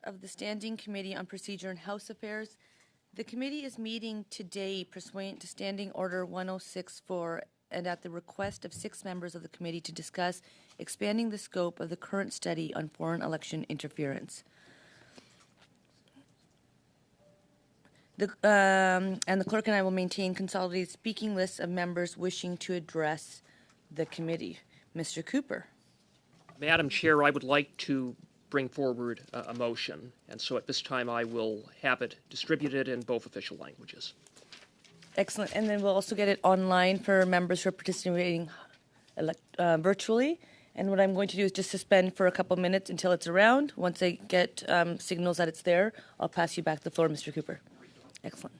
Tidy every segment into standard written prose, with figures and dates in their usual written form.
of the Standing Committee on Procedure and House Affairs. The committee is meeting today pursuant to Standing Order 1064 and at the request of 6 members of the committee to discuss expanding the scope of the current study on foreign election interference. And the clerk and I will maintain consolidated speaking lists of members wishing to address the committee. Mr. Cooper. Madam Chair, I would like to bring forward a motion, and so at this time I will have it distributed in both official languages. Excellent. And then we'll also get it online for members who are participating virtually. And what I'm going to do is just suspend for a couple minutes until it's around. Once I get signals that it's there, I'll pass you back the floor, Mr. Cooper. Excellent.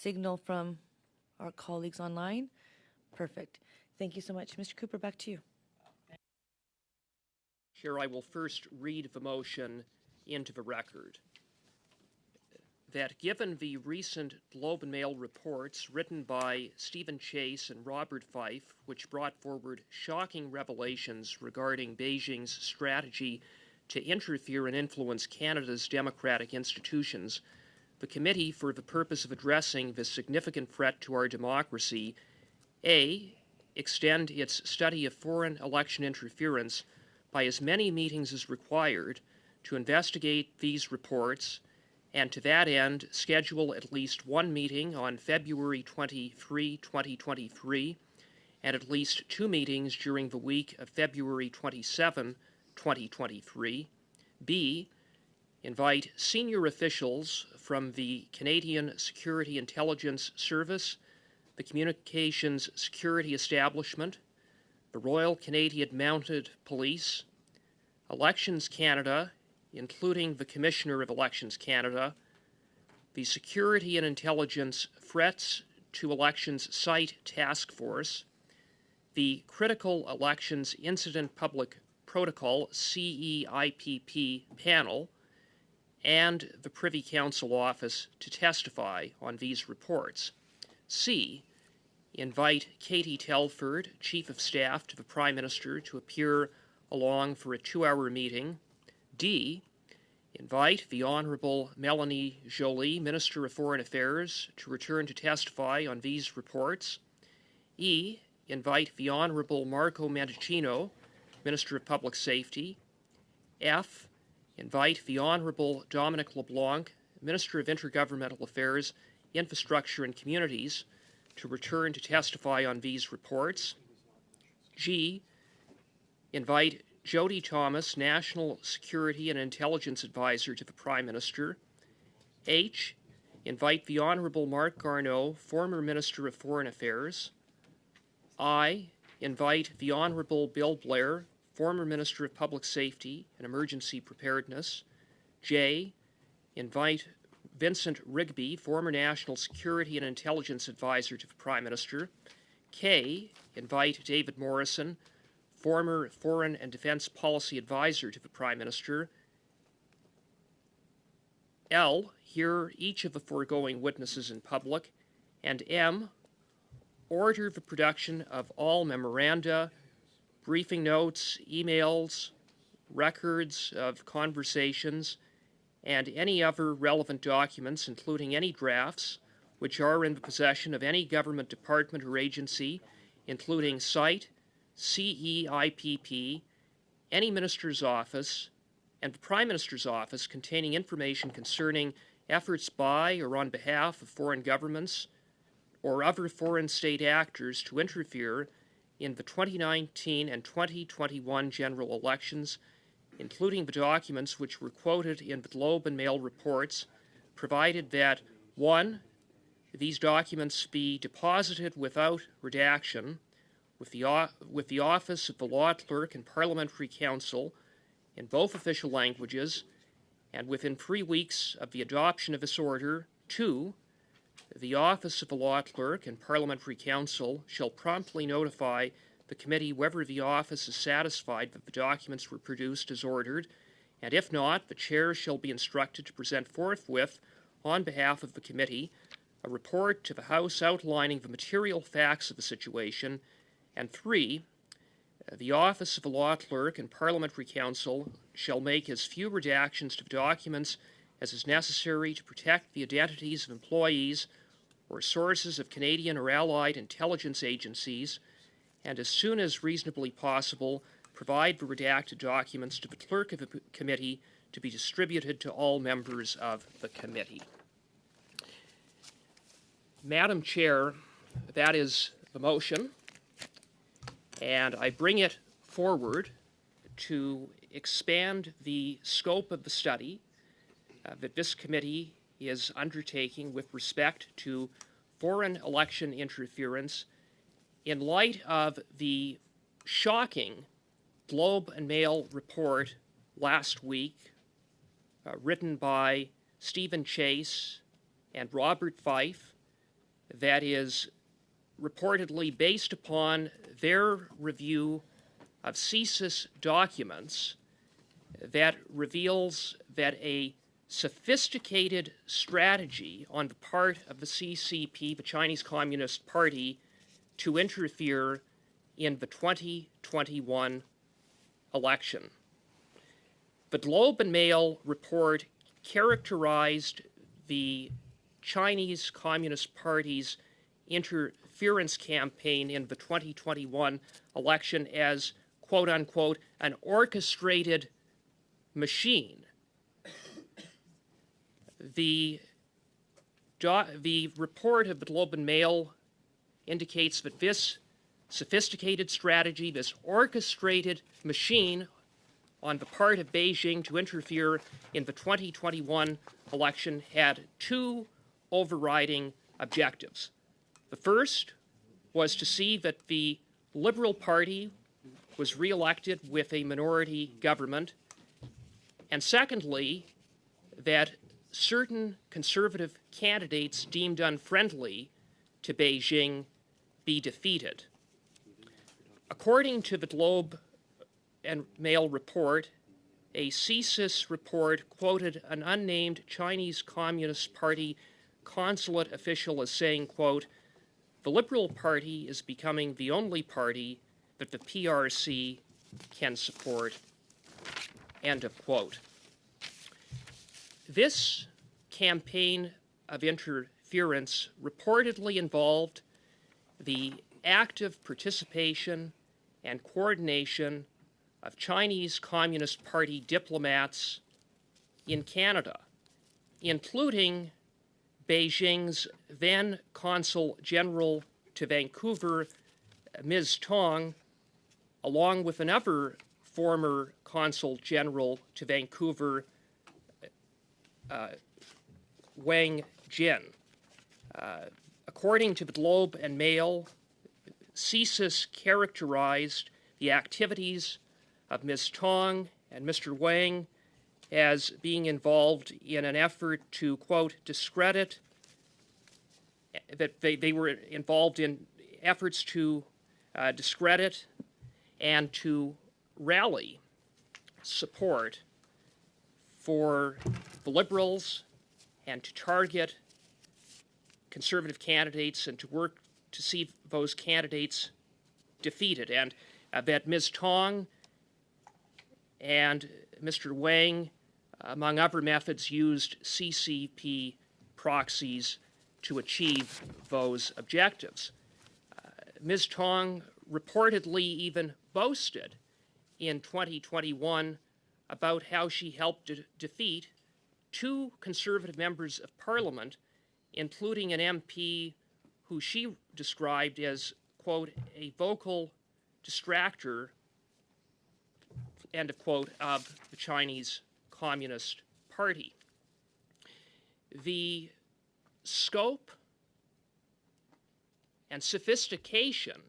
signal from our colleagues online? Perfect. Thank you so much. Mr. Cooper, back to you. Chair, I will first read the motion into the record. That given the recent Globe and Mail reports written by Stephen Chase and Robert Fife, which brought forward shocking revelations regarding Beijing's strategy to interfere and influence Canada's democratic institutions, the committee, for the purpose of addressing this significant threat to our democracy, A, extend its study of foreign election interference by as many meetings as required to investigate these reports, and to that end schedule at least one meeting on February 23, 2023, and at least two meetings during the week of February 27, 2023. B, invite senior officials from the Canadian Security Intelligence Service, the Communications Security Establishment, the Royal Canadian Mounted Police, Elections Canada, including the Commissioner of Elections Canada, the Security and Intelligence Threats to Elections Site Task Force, the Critical Elections Incident Public Protocol CEIPP panel, and the Privy Council Office to testify on these reports. C, invite Katie Telford, Chief of Staff to the Prime Minister, to appear along for a 2-hour meeting. D, invite the Honourable Melanie Joly, Minister of Foreign Affairs, to return to testify on these reports. E, invite the Honourable Marco Mendicino, Minister of Public Safety. F, invite the Honourable Dominic LeBlanc, Minister of Intergovernmental Affairs, Infrastructure and Communities, to return to testify on these reports. G, invite Jody Thomas, National Security and Intelligence Advisor to the Prime Minister. H, invite the Honourable Marc Garneau, former Minister of Foreign Affairs. I, invite the Honourable Bill Blair, former Minister of Public Safety and Emergency Preparedness. J, invite Vincent Rigby, former National Security and Intelligence Advisor to the Prime Minister. K, invite David Morrison, former Foreign and Defence Policy Advisor to the Prime Minister. L, hear each of the foregoing witnesses in public. And M, order the production of all memoranda, briefing notes, emails, records of conversations, and any other relevant documents, including any drafts, which are in the possession of any government department or agency, including CITE, CEIPP, any minister's office, and the Prime Minister's office, containing information concerning efforts by or on behalf of foreign governments or other foreign state actors to interfere in the 2019 and 2021 general elections, including the documents which were quoted in the Globe and Mail reports, provided that 1, these documents be deposited without redaction with the Office of the Law Clerk and Parliamentary Counsel in both official languages, and within 3 weeks of the adoption of this order. 2, the Office of the Law Clerk and Parliamentary Counsel shall promptly notify the committee whether the office is satisfied that the documents were produced as ordered, and if not, the chair shall be instructed to present forthwith, on behalf of the committee, a report to the House outlining the material facts of the situation. And 3, the Office of the Law Clerk and Parliamentary Counsel shall make as few redactions to the documents as is necessary to protect the identities of employees or sources of Canadian or Allied intelligence agencies, and as soon as reasonably possible, provide the redacted documents to the clerk of the committee to be distributed to all members of the committee. Madam Chair, that is the motion, and I bring it forward to expand the scope of the study that this committee is undertaking with respect to foreign election interference in light of the shocking Globe and Mail report last week written by Stephen Chase and Robert Fife, that is reportedly based upon their review of CSIS documents that reveals that a sophisticated strategy on the part of the CCP, the Chinese Communist Party, to interfere in the 2021 election. The Globe and Mail report characterized the Chinese Communist Party's interference campaign in the 2021 election as, quote unquote, an orchestrated machine. The report of the Globe and Mail indicates that this sophisticated strategy, this orchestrated machine on the part of Beijing to interfere in the 2021 election had two overriding objectives. The first was to see that the Liberal Party was reelected with a minority government, and secondly, that certain conservative candidates deemed unfriendly to Beijing be defeated. According to the Globe and Mail report, a CSIS report quoted an unnamed Chinese Communist Party consulate official as saying, quote, "The Liberal Party is becoming the only party that the PRC can support," end of quote. This campaign of interference reportedly involved the active participation and coordination of Chinese Communist Party diplomats in Canada, including Beijing's then Consul General to Vancouver, Ms. Tong, along with another former Consul General to Vancouver, Wang Jin. According to the Globe and Mail, CSIS characterized the activities of Ms. Tong and Mr. Wang as being involved in an effort to, quote, discredit, that they were involved in efforts to discredit and to rally support for the Liberals and to target conservative candidates and to work to see those candidates defeated. And that Ms. Tong and Mr. Wang, among other methods, used CCP proxies to achieve those objectives. Ms. Tong reportedly even boasted in 2021 about how she helped defeat two conservative members of parliament, including an MP who she described as, quote, a vocal distractor, end of quote, of the Chinese Communist Party. The scope and sophistication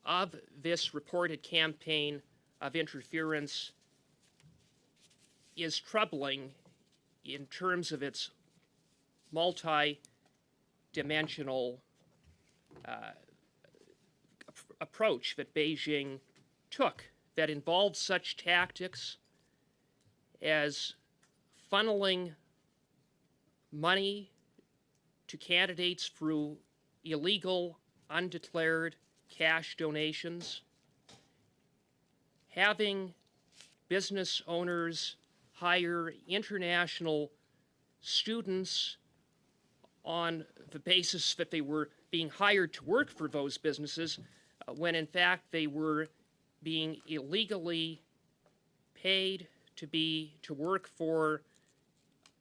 of this reported campaign of interference is troubling in terms of its multi-dimensional approach that Beijing took that involved such tactics as funneling money to candidates through illegal, undeclared cash donations, having business owners hire international students on the basis that they were being hired to work for those businesses, when in fact they were being illegally paid to work for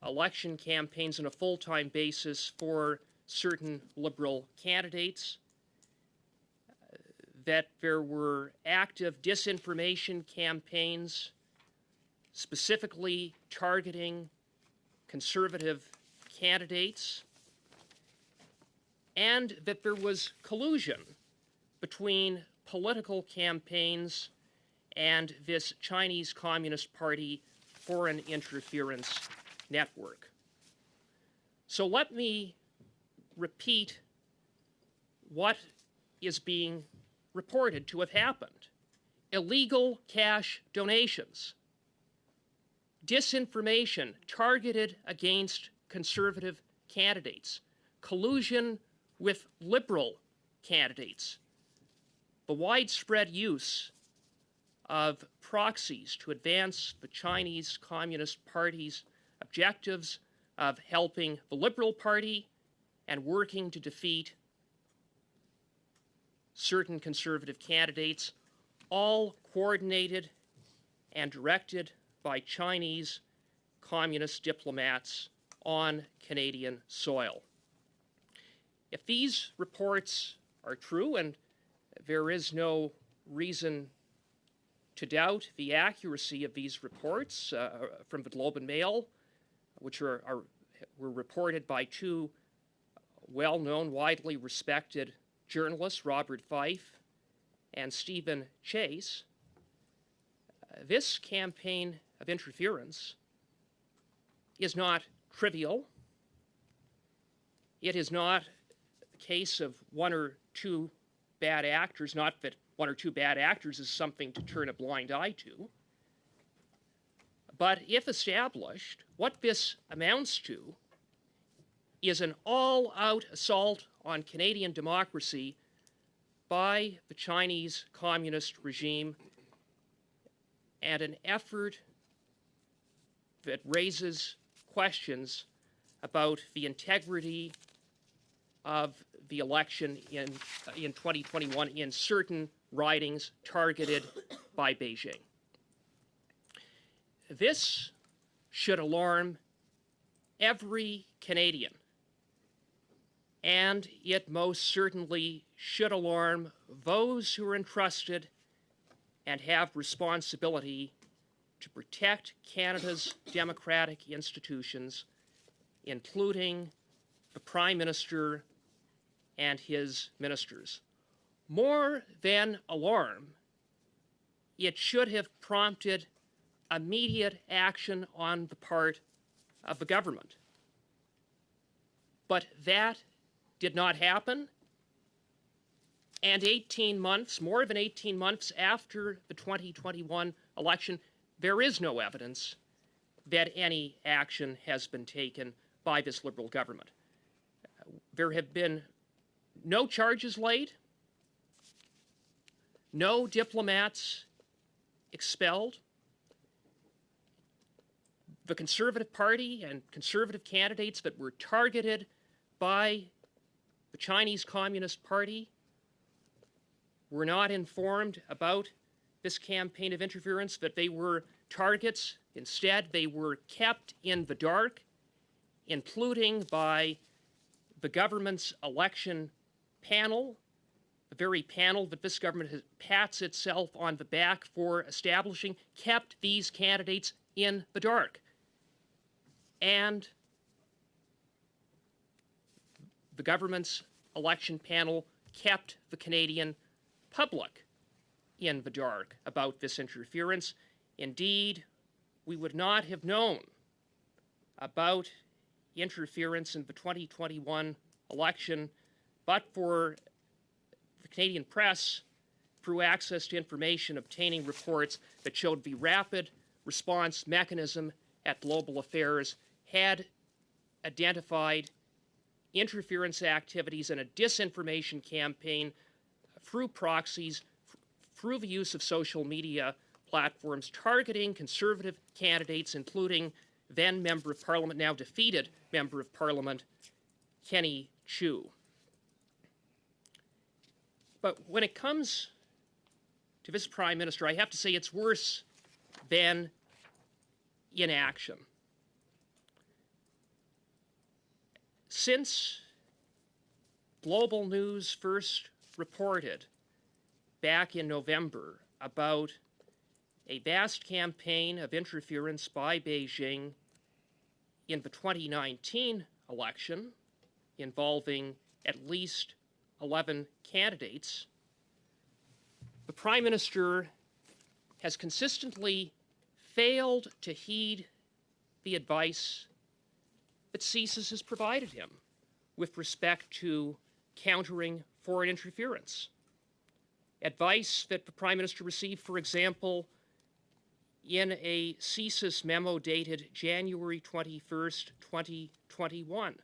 election campaigns on a full-time basis for certain Liberal candidates, that there were active disinformation campaigns specifically targeting conservative candidates, and that there was collusion between political campaigns and this Chinese Communist Party foreign interference network. So let me repeat what is being reported to have happened. Illegal cash donations, disinformation targeted against conservative candidates, collusion with liberal candidates, the widespread use of proxies to advance the Chinese Communist Party's objectives of helping the Liberal Party and working to defeat certain conservative candidates, all coordinated and directed by Chinese communist diplomats on Canadian soil. If these reports are true, and there is no reason to doubt the accuracy of these reports from the Globe and Mail, which were reported by two well-known, widely respected journalists, Robert Fife and Stephen Chase, this campaign of interference is not trivial. It is not a case of one or two bad actors, not that one or two bad actors is something to turn a blind eye to. But if established, what this amounts to is an all-out assault on Canadian democracy by the Chinese communist regime and an effort that raises questions about the integrity of the election in 2021 in certain ridings targeted by Beijing. This should alarm every Canadian, and it most certainly should alarm those who are entrusted and have responsibility to protect Canada's democratic institutions, including the Prime Minister and his ministers. More than alarm, it should have prompted immediate action on the part of the government. But that did not happen, and 18 months, more than 18 months after the 2021 election, there is no evidence that any action has been taken by this Liberal government. There have been no charges laid, no diplomats expelled. The Conservative Party and Conservative candidates that were targeted by the Chinese Communist Party were not informed about this campaign of interference, that they were targets. Instead, they were kept in the dark, including by the government's election panel, the very panel that this government pats itself on the back for establishing, kept these candidates in the dark. And the government's election panel kept the Canadian public in the dark about this interference. Indeed, we would not have known about interference in the 2021 election but for the Canadian press, through access to information, obtaining reports that showed the rapid response mechanism at Global Affairs had identified interference activities and a disinformation campaign through proxies, through the use of social media platforms, targeting Conservative candidates, including then Member of Parliament, now defeated Member of Parliament, Kenny Chiu. But when it comes to this Prime Minister, I have to say it's worse than inaction. Since Global News first reported back in November about a vast campaign of interference by Beijing in the 2019 election involving at least 11 candidates, the Prime Minister has consistently failed to heed the advice that CSIS has provided him. with respect to countering foreign interference. Advice that the Prime Minister received, for example, in a CSIS memo dated January 21st, 2021,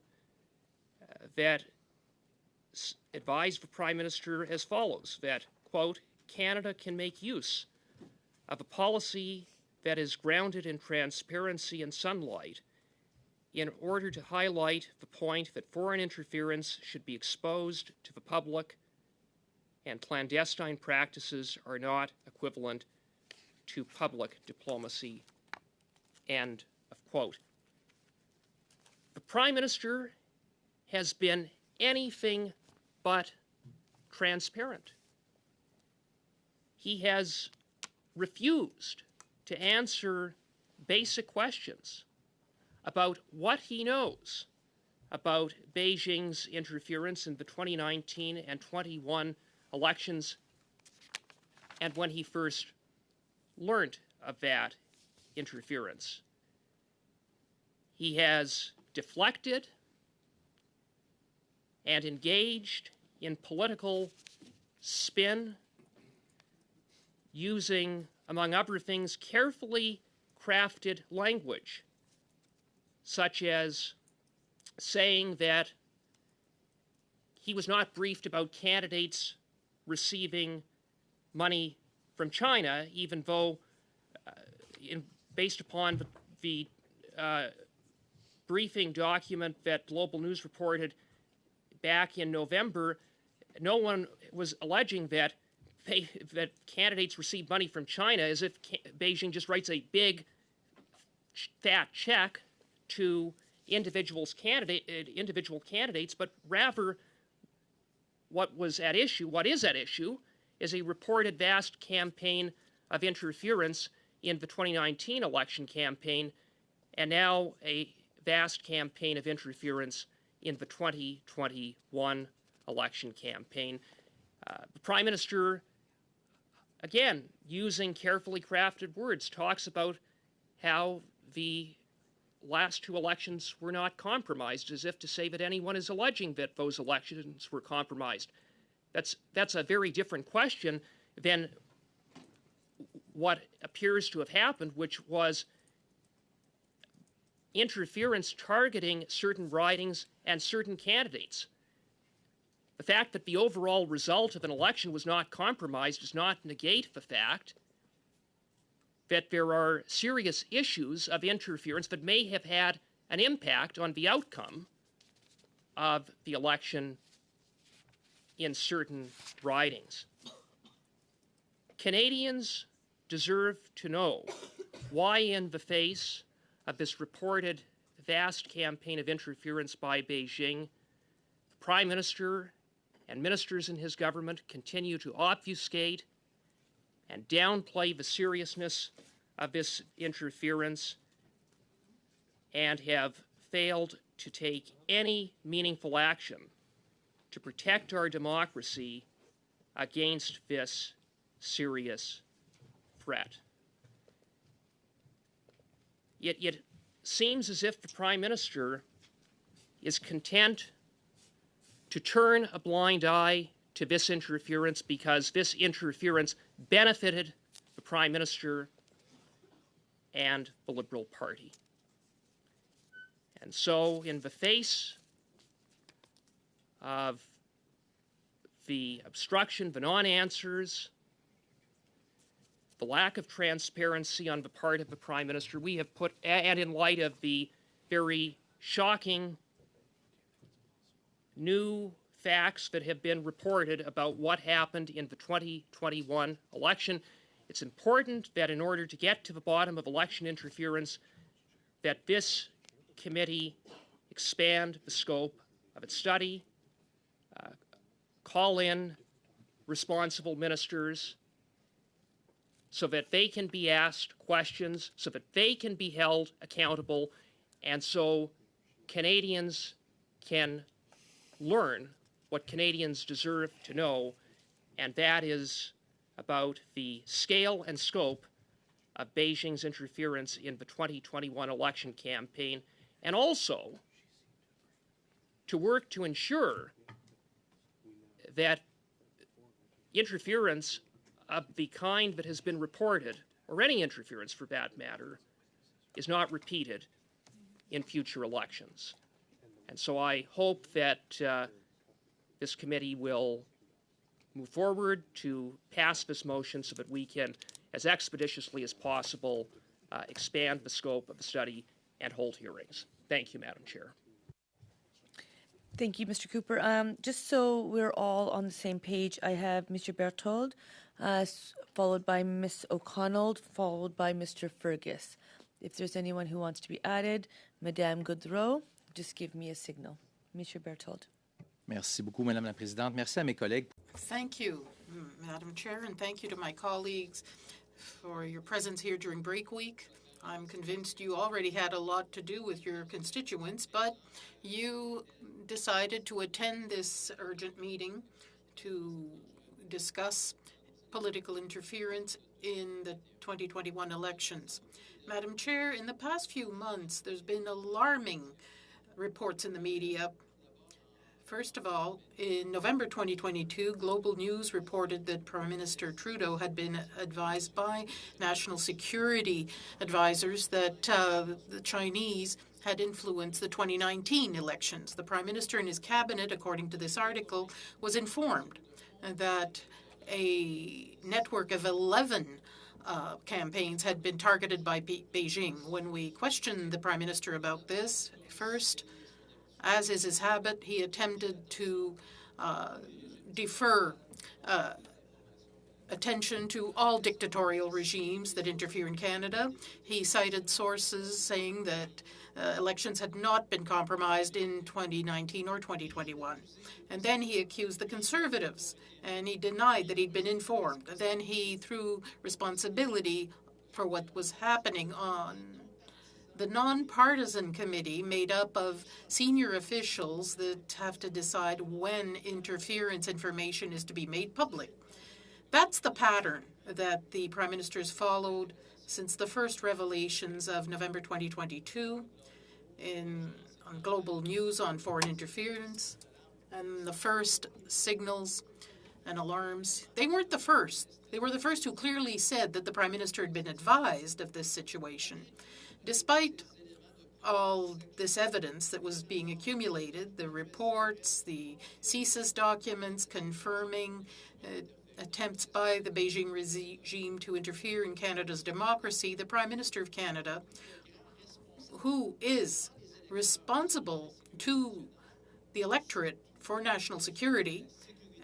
that advised the Prime Minister as follows, that, quote, Canada can make use of a policy that is grounded in transparency and sunlight in order to highlight the point that foreign interference should be exposed to the public and clandestine practices are not equivalent to public diplomacy, end of quote. The Prime Minister has been anything but transparent. He has refused to answer basic questions about what he knows about Beijing's interference in the 2019 and 21 elections and when he first learned of that interference. He has deflected and engaged in political spin using, among other things, carefully crafted language, such as saying that he was not briefed about candidates receiving money from China, even though, based upon the briefing document that Global News reported back in November, no one was alleging that candidates receive money from China as if Beijing just writes a big, fat check to individual candidates, but rather what is at issue is a reported vast campaign of interference in the 2019 election campaign, and now a vast campaign of interference in the 2021 election campaign. The Prime Minister, again, using carefully crafted words, talks about how the last two elections were not compromised, as if to say that anyone is alleging that those elections were compromised. That's a very different question than what appears to have happened, which was interference targeting certain ridings and certain candidates. The fact that the overall result of an election was not compromised does not negate the fact that there are serious issues of interference that may have had an impact on the outcome of the election in certain ridings. Canadians deserve to know why, in the face of this reported vast campaign of interference by Beijing, the Prime Minister and ministers in his government continue to obfuscate and downplay the seriousness of this interference and have failed to take any meaningful action to protect our democracy against this serious threat. It seems as if the Prime Minister is content to turn a blind eye to this interference because this interference benefited the Prime Minister and the Liberal Party. And so, in the face of the obstruction, the non-answers, the lack of transparency on the part of the Prime Minister, we have put, and in light of the very shocking new facts that have been reported about what happened in the 2021 election, it's important that in order to get to the bottom of election interference, that this committee expand the scope of its study, call in responsible ministers so that they can be asked questions, so that they can be held accountable, and so Canadians can learn what Canadians deserve to know, and that is about the scale and scope of Beijing's interference in the 2021 election campaign, and also to work to ensure that interference of the kind that has been reported, or any interference for that matter, is not repeated in future elections. And so I hope that this committee will move forward to pass this motion so that we can, as expeditiously as possible, expand the scope of the study and hold hearings. Thank you, Madam Chair. Thank you, Mr. Cooper. Just so we're all on the same page, I have Mr. Berthold, followed by Ms. O'Connell, followed by Mr. Fergus. If there's anyone who wants to be added, Madame Gaudreau, just give me a signal. Mr. Berthold. Merci beaucoup, Madame la Présidente. Merci à mes collègues. Thank you, Madam Chair, and thank you to my colleagues for your presence here during break week. I'm convinced you already had a lot to do with your constituents, but you decided to attend this urgent meeting to discuss political interference in the 2021 elections. Madam Chair, in the past few months, there's been alarming reports in the media. First of all, in November 2022, Global News reported that Prime Minister Trudeau had been advised by national security advisors that the Chinese had influenced the 2019 elections. The Prime Minister and his cabinet, according to this article, was informed that a network of 11 campaigns had been targeted by Beijing. When we questioned the Prime Minister about this, first, as is his habit, he attempted to defer attention to all dictatorial regimes that interfere in Canada. He cited sources saying that elections had not been compromised in 2019 or 2021. And then he accused the Conservatives, and he denied that he'd been informed. Then he threw responsibility for what was happening on the nonpartisan committee made up of senior officials that have to decide when interference information is to be made public. That's the pattern that the Prime Minister has followed since the first revelations of November 2022 on Global News on foreign interference, and the first signals and alarms. They weren't the first. They were the first who clearly said that the Prime Minister had been advised of this situation. Despite all this evidence that was being accumulated, the reports, the CSIS documents confirming attempts by the Beijing regime to interfere in Canada's democracy, the Prime Minister of Canada, who is responsible to the electorate for national security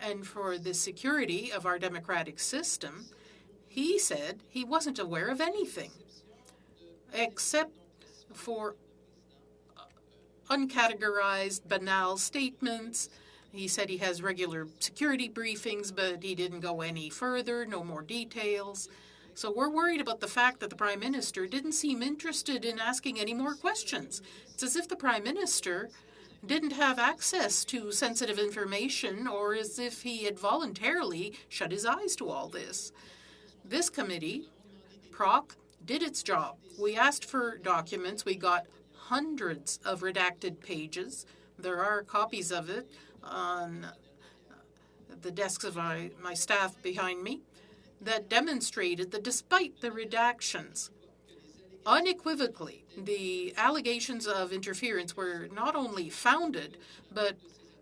and for the security of our democratic system, he said he wasn't aware of anything except for uncategorized, banal statements. He said he has regular security briefings, but he didn't go any further, no more details. So we're worried about the fact that the Prime Minister didn't seem interested in asking any more questions. It's as if the Prime Minister didn't have access to sensitive information, or as if he had voluntarily shut his eyes to all this. This committee, PROC, did its job. We asked for documents. We got hundreds of redacted pages. There are copies of it on the desks of my staff behind me that demonstrated that despite the redactions, unequivocally, the allegations of interference were not only founded, but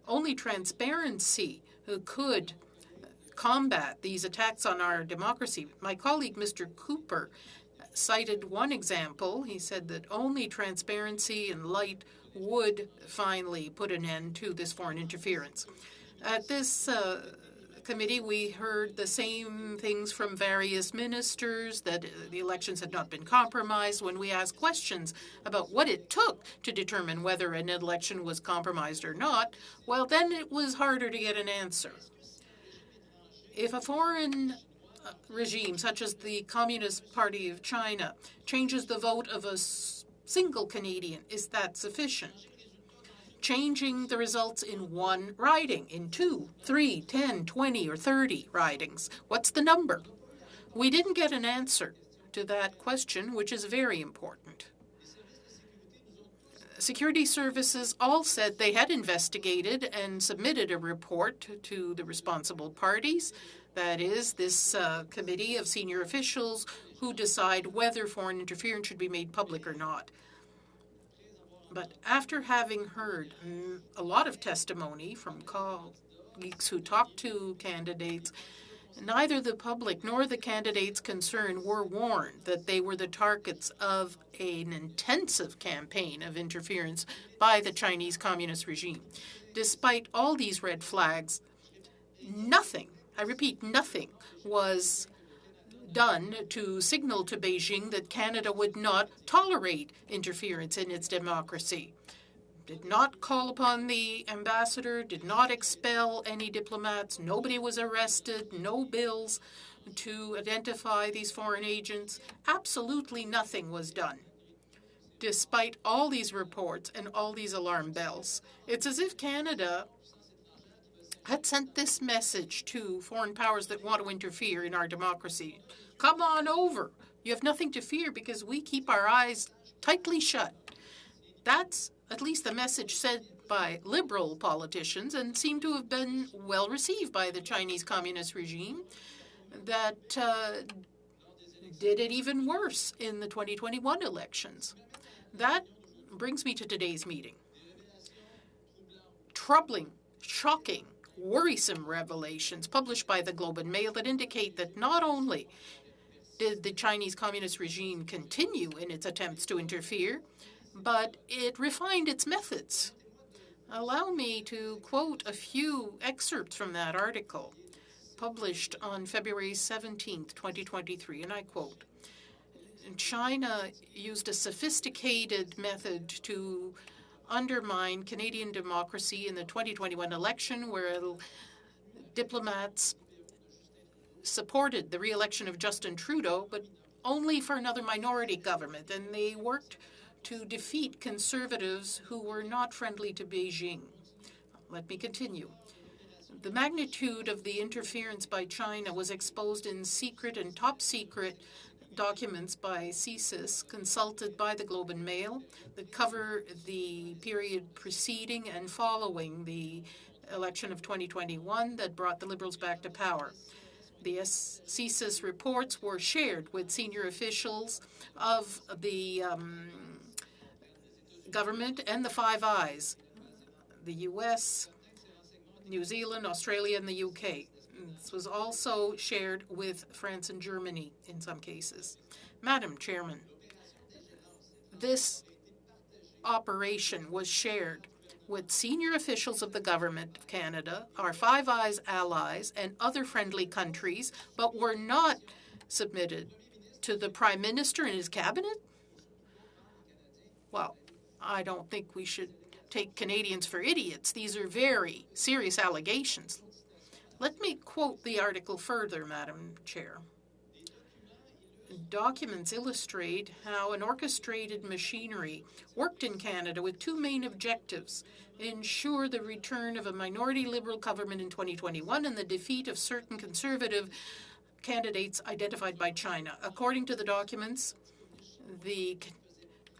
only transparency could combat these attacks on our democracy. My colleague, Mr. Cooper, cited one example. He said that only transparency and light would finally put an end to this foreign interference. At this committee, we heard the same things from various ministers, that the elections had not been compromised. When we asked questions about what it took to determine whether an election was compromised or not, well, then it was harder to get an answer. If a foreign regime, such as the Communist Party of China, changes the vote of a single Canadian, is that sufficient? Changing the results in one riding, in 2, 3, 10, 20, or 30 ridings. What's the number? We didn't get an answer to that question, which is very important. security services all said they had investigated and submitted a report to the responsible parties. That is, this committee of senior officials who decide whether foreign interference should be made public or not. But after having heard a lot of testimony from colleagues who talked to candidates, neither the public nor the candidates concerned were warned that they were the targets of an intensive campaign of interference by the Chinese Communist regime. Despite all these red flags, nothing, I repeat, nothing was done to signal to Beijing that Canada would not tolerate interference in its democracy. Did not call upon the ambassador, did not expel any diplomats, nobody was arrested, no bills to identify these foreign agents. Absolutely nothing was done. Despite all these reports and all these alarm bells, it's as if Canada had sent this message to foreign powers that want to interfere in our democracy. Come on over. You have nothing to fear because we keep our eyes tightly shut. That's at least the message said by liberal politicians and seemed to have been well received by the Chinese Communist regime that did it even worse in the 2021 elections. That brings me to today's meeting. Troubling, shocking, worrisome revelations published by the Globe and Mail that indicate that not only did the Chinese Communist regime continue in its attempts to interfere, but it refined its methods. Allow me to quote a few excerpts from that article published on February 17th, 2023, and I quote, China used a sophisticated method to undermine Canadian democracy in the 2021 election, where diplomats supported the re-election of Justin Trudeau, but only for another minority government, and they worked to defeat conservatives who were not friendly to Beijing. Let me continue. The magnitude of the interference by China was exposed in secret and top-secret documents by CSIS, consulted by the Globe and Mail, that cover the period preceding and following the election of 2021 that brought the Liberals back to power. The CSIS reports were shared with senior officials of the government and the Five Eyes, the U.S., New Zealand, Australia, and the UK. This was also shared with France and Germany in some cases. Madam Chairman, this operation was shared with senior officials of the Government of Canada, our Five Eyes allies, and other friendly countries, but were not submitted to the Prime Minister and his cabinet? Well, I don't think we should take Canadians for idiots. These are very serious allegations. Let me quote the article further, Madam Chair. Documents illustrate how an orchestrated machinery worked in Canada with two main objectives: ensure the return of a minority Liberal government in 2021 and the defeat of certain conservative candidates identified by China. According to the documents, the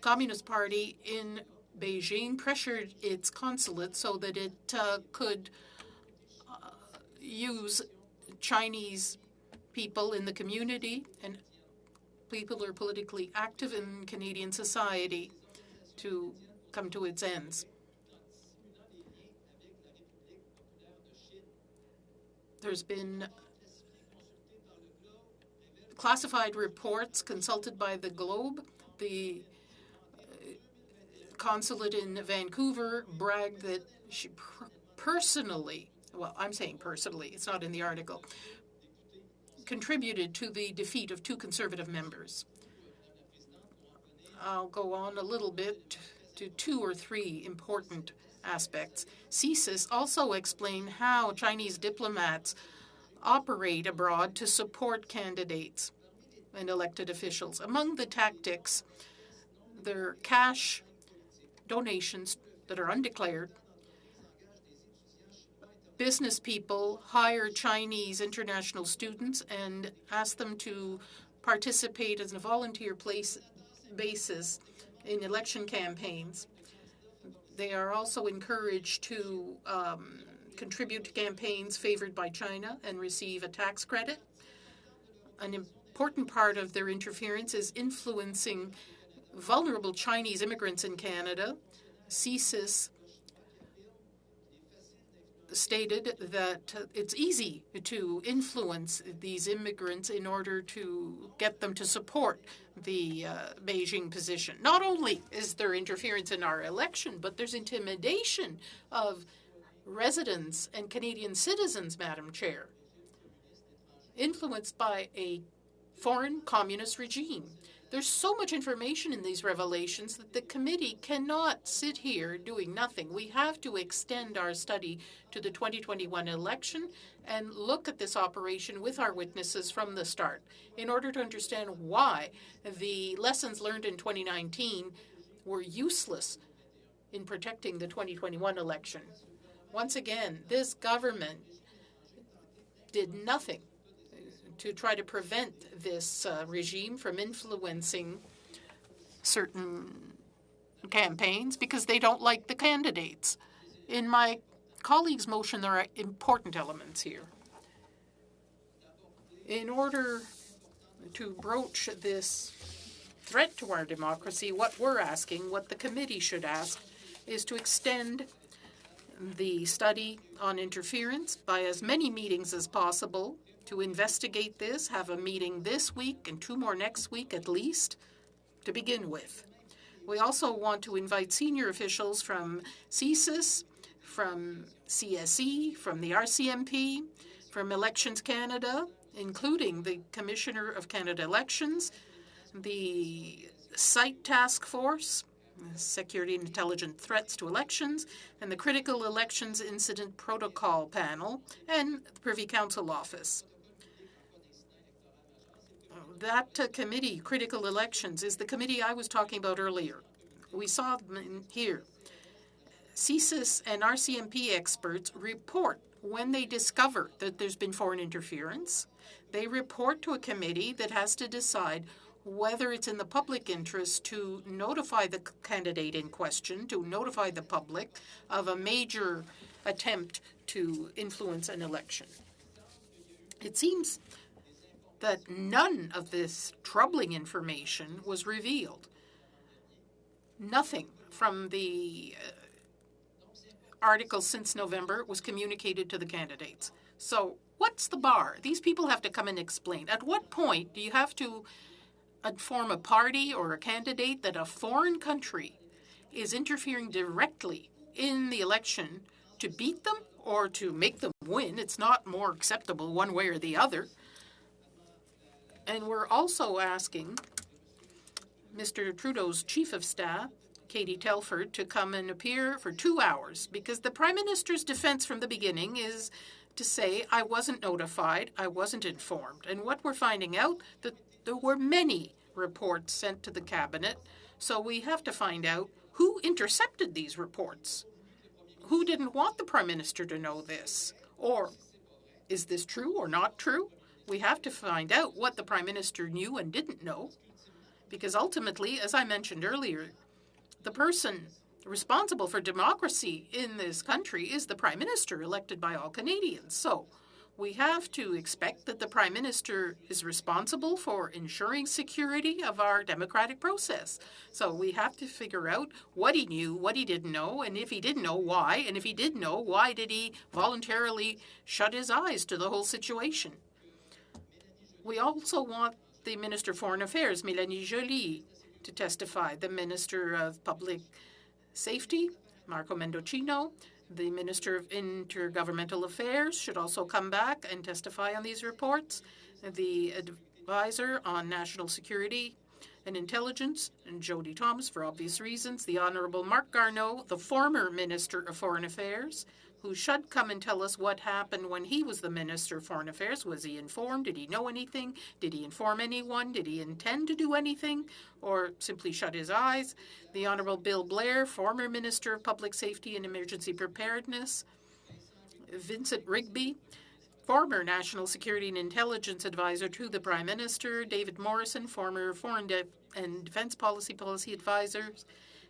Communist Party in Beijing pressured its consulate so that it could use Chinese people in the community and people who are politically active in Canadian society to come to its ends. There's been classified reports consulted by the Globe. The consulate in Vancouver bragged that she personally, well, I'm saying personally, it's not in the article, contributed to the defeat of two conservative members. I'll go on a little bit to two or three important aspects. CSIS also explained how Chinese diplomats operate abroad to support candidates and elected officials. Among the tactics, there are cash donations that are undeclared. Business people hire Chinese international students and ask them to participate as a volunteer basis in election campaigns. They are also encouraged to contribute to campaigns favored by China and receive a tax credit. An important part of their interference is influencing vulnerable Chinese immigrants in Canada. CSIS stated that it's easy to influence these immigrants in order to get them to support the Beijing position. Not only is there interference in our election, but there's intimidation of residents and Canadian citizens, Madam Chair, influenced by a foreign communist regime. There's so much information in these revelations that the committee cannot sit here doing nothing. We have to extend our study to the 2021 election and look at this operation with our witnesses from the start in order to understand why the lessons learned in 2019 were useless in protecting the 2021 election. Once again, this government did nothing to try to prevent this regime from influencing certain campaigns because they don't like the candidates. In my colleague's motion, there are important elements here. In order to broach this threat to our democracy, what we're asking, what the committee should ask, is to extend the study on interference by as many meetings as possible to investigate this, have a meeting this week and 2 more next week at least, to begin with. We also want to invite senior officials from CSIS, from CSE, from the RCMP, from Elections Canada, including the Commissioner of Canada Elections, the SITE Task Force, Security and Intelligent Threats to Elections, and the Critical Elections Incident Protocol Panel, and the Privy Council Office. That committee, Critical Elections, is the committee I was talking about earlier. We saw them in here. CSIS and RCMP experts report when they discover that there's been foreign interference. They report to a committee that has to decide whether it's in the public interest to notify the candidate in question, to notify the public of a major attempt to influence an election. It seems that none of this troubling information was revealed. Nothing from the articles since November was communicated to the candidates. So what's the bar? These people have to come and explain. At what point do you have to inform a party or a candidate that a foreign country is interfering directly in the election to beat them or to make them win? It's not more acceptable one way or the other. And we're also asking Mr. Trudeau's Chief of Staff, Katie Telford, to come and appear for 2 hours, because the Prime Minister's defense from the beginning is to say, I wasn't notified, I wasn't informed. And what we're finding out, that there were many reports sent to the Cabinet, so we have to find out who intercepted these reports. Who didn't want the Prime Minister to know this? Or is this true or not true? We have to find out what the Prime Minister knew and didn't know, because ultimately, as I mentioned earlier, the person responsible for democracy in this country is the Prime Minister, elected by all Canadians. So we have to expect that the Prime Minister is responsible for ensuring security of our democratic process. So we have to figure out what he knew, what he didn't know, and if he didn't know, why, and if he did know, why did he voluntarily shut his eyes to the whole situation? We also want the Minister of Foreign Affairs, Mélanie Joly, to testify, the Minister of Public Safety, Marco Mendocino, the Minister of Intergovernmental Affairs should also come back and testify on these reports, the Advisor on National Security and Intelligence, and Jody Thomas, for obvious reasons, the Honourable Marc Garneau, the former Minister of Foreign Affairs, who should come and tell us what happened when he was the Minister of Foreign Affairs. Was he informed? Did he know anything? Did he inform anyone? Did he intend to do anything? Or simply shut his eyes? The Honourable Bill Blair, former Minister of Public Safety and Emergency Preparedness. Vincent Rigby, former National Security and Intelligence Advisor to the Prime Minister. David Morrison, former Foreign and Defence Policy Advisor.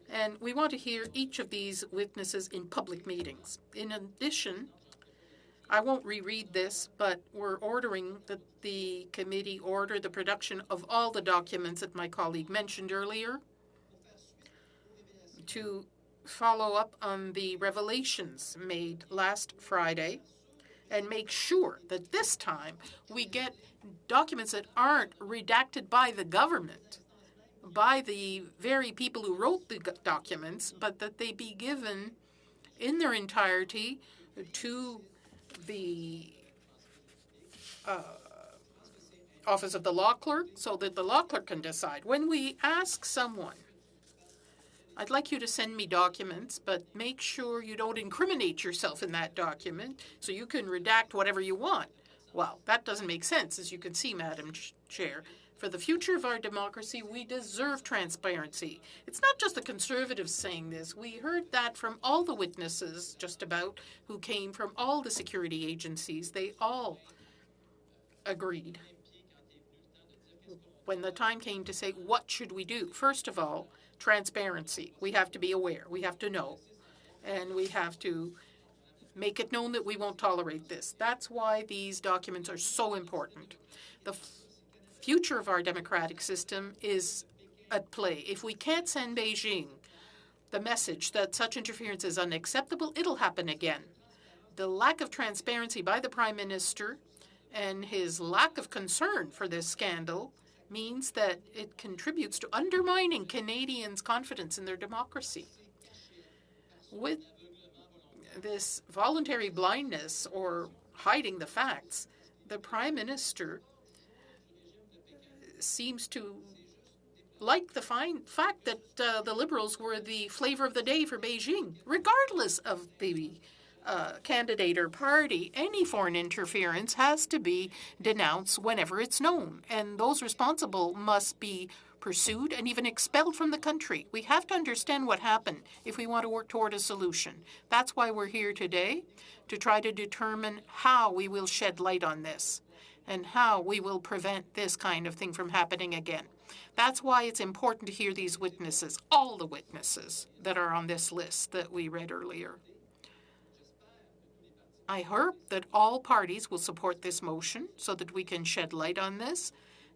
And we want to hear each of these witnesses in public meetings. In addition, I won't reread this, but we're ordering that the committee order the production of all the documents that my colleague mentioned earlier to follow up on the revelations made last Friday and make sure that this time we get documents that aren't redacted by the government, by the very people who wrote the documents, but that they be given in their entirety to the Office of the Law Clerk so that the law clerk can decide. When we ask someone, I'd like you to send me documents, but make sure you don't incriminate yourself in that document so you can redact whatever you want. Well, that doesn't make sense, as you can see, Madam Chair. For the future of our democracy, we deserve transparency. It's not just the Conservatives saying this. We heard that from all the witnesses, just about, who came from all the security agencies. They all agreed when the time came to say, what should we do? First of all, transparency. We have to be aware. We have to know. And we have to make it known that we won't tolerate this. That's why these documents are so important. The future of our democratic system is at play. If we can't send Beijing the message that such interference is unacceptable, it'll happen again. The lack of transparency by the Prime Minister and his lack of concern for this scandal means that it contributes to undermining Canadians' confidence in their democracy. With this voluntary blindness or hiding the facts, the Prime Minister seems to like the fact that the Liberals were the flavor of the day for Beijing, regardless of the candidate or party. Any foreign interference has to be denounced whenever it's known, and those responsible must be pursued and even expelled from the country. We have to understand what happened if we want to work toward a solution. That's why we're here today, to try to determine how we will shed light on this and how we will prevent this kind of thing from happening again. That's why it's important to hear these witnesses, all the witnesses that are on this list that we read earlier. I hope that all parties will support this motion so that we can shed light on this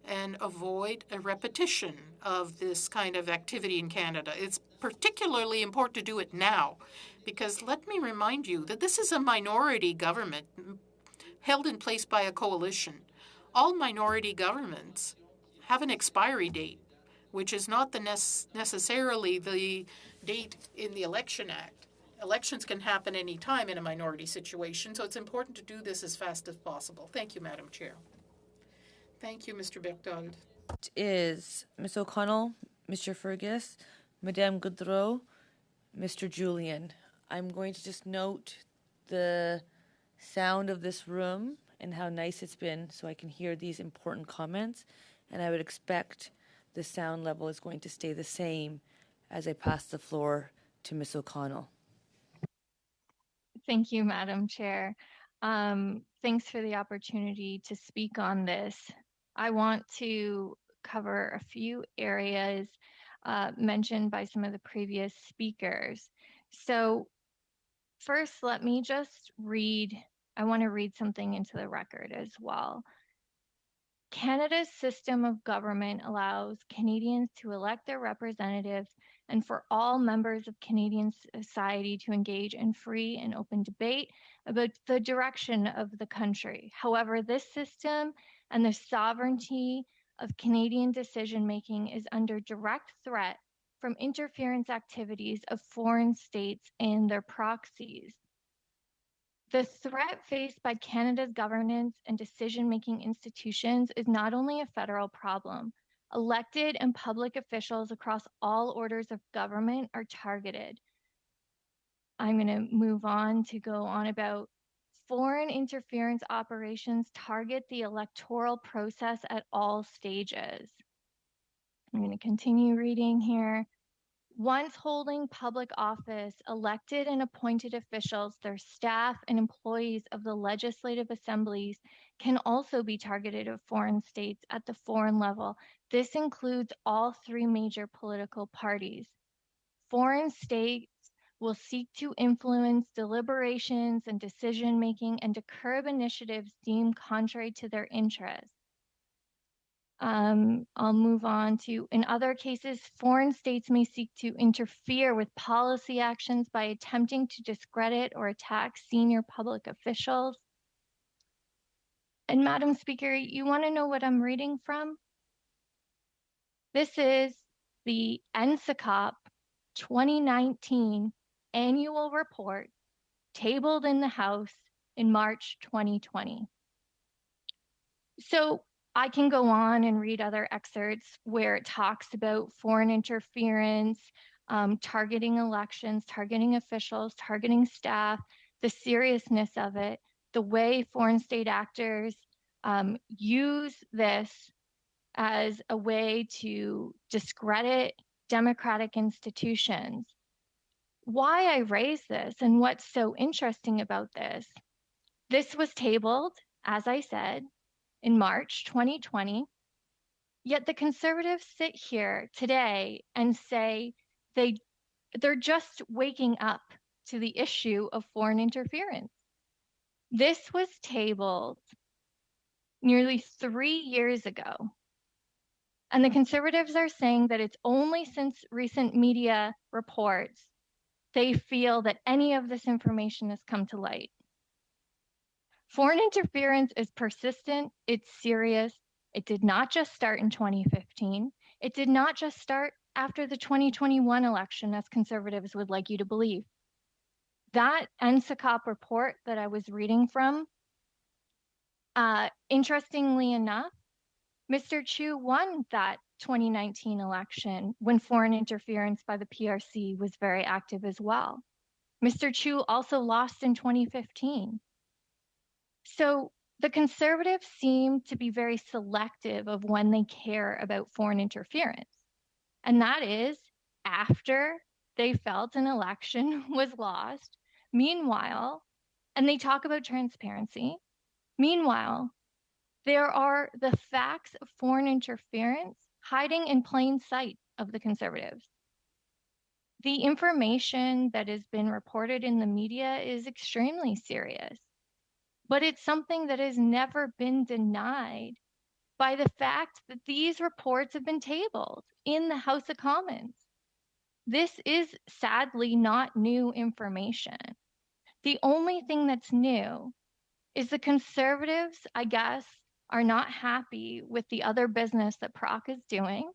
and avoid a repetition of this kind of activity in Canada. It's particularly important to do it now because let me remind you that this is a minority government held in place by a coalition. All minority governments have an expiry date, which is not necessarily the date in the Election Act. Elections can happen any time in a minority situation, so it's important to do this as fast as possible. Thank you, Madam Chair. Thank you, Mr. Berthold. Is Ms. O'Connell, Mr. Fergus, Madame Goudreau, Mr. Julian. I'm going to just note the sound of this room and how nice it's been so I can hear these important comments, and I would expect the sound level is going to stay the same as I pass the floor to Ms. O'Connell. Thank you, Madam Chair. Thanks for the opportunity to speak on this. I want to cover a few areas mentioned by some of the previous speakers. So first, let me just I want to read something into the record as well. Canada's system of government allows Canadians to elect their representatives and for all members of Canadian society to engage in free and open debate about the direction of the country. However, this system and the sovereignty of Canadian decision-making is under direct threat from interference activities of foreign states and their proxies. The threat faced by Canada's governance and decision-making institutions is not only a federal problem. Elected and public officials across all orders of government are targeted. I'm going to move on to go on about foreign interference operations target the electoral process at all stages. I'm going to continue reading here. Once holding public office, elected and appointed officials, their staff, and employees of the legislative assemblies can also be targeted of foreign states at the foreign level. This includes all three major political parties. foreign states will seek to influence deliberations and decision-making and to curb initiatives deemed contrary to their interests. I'll move on to, in other cases, foreign states may seek to interfere with policy actions by attempting to discredit or attack senior public officials. And Madam Speaker, you want to know what I'm reading from? This is the NSICOP 2019 annual report tabled in the House in March 2020. So I can go on and read other excerpts where it talks about foreign interference, targeting elections, targeting officials, targeting staff, the seriousness of it, the way foreign state actors use this as a way to discredit democratic institutions. Why I raise this and what's so interesting about this was tabled, as I said, in March 2020, yet the Conservatives sit here today and say they're just waking up to the issue of foreign interference. This was tabled nearly 3 years ago, and the Conservatives are saying that it's only since recent media reports they feel that any of this information has come to light. Foreign interference is persistent, it's serious. It did not just start in 2015. It did not just start after the 2021 election, as Conservatives would like you to believe. That NSICOP report that I was reading from, interestingly enough, Mr. Chu won that 2019 election when foreign interference by the PRC was very active as well. Mr. Chu also lost in 2015. So the Conservatives seem to be very selective of when they care about foreign interference. And that is after they felt an election was lost. Meanwhile, and they talk about transparency. Meanwhile, there are the facts of foreign interference hiding in plain sight of the Conservatives. The information that has been reported in the media is extremely serious, but it's something that has never been denied by the fact that these reports have been tabled in the House of Commons. This is sadly not new information. The only thing that's new is the Conservatives, I guess, are not happy with the other business that PROC is doing,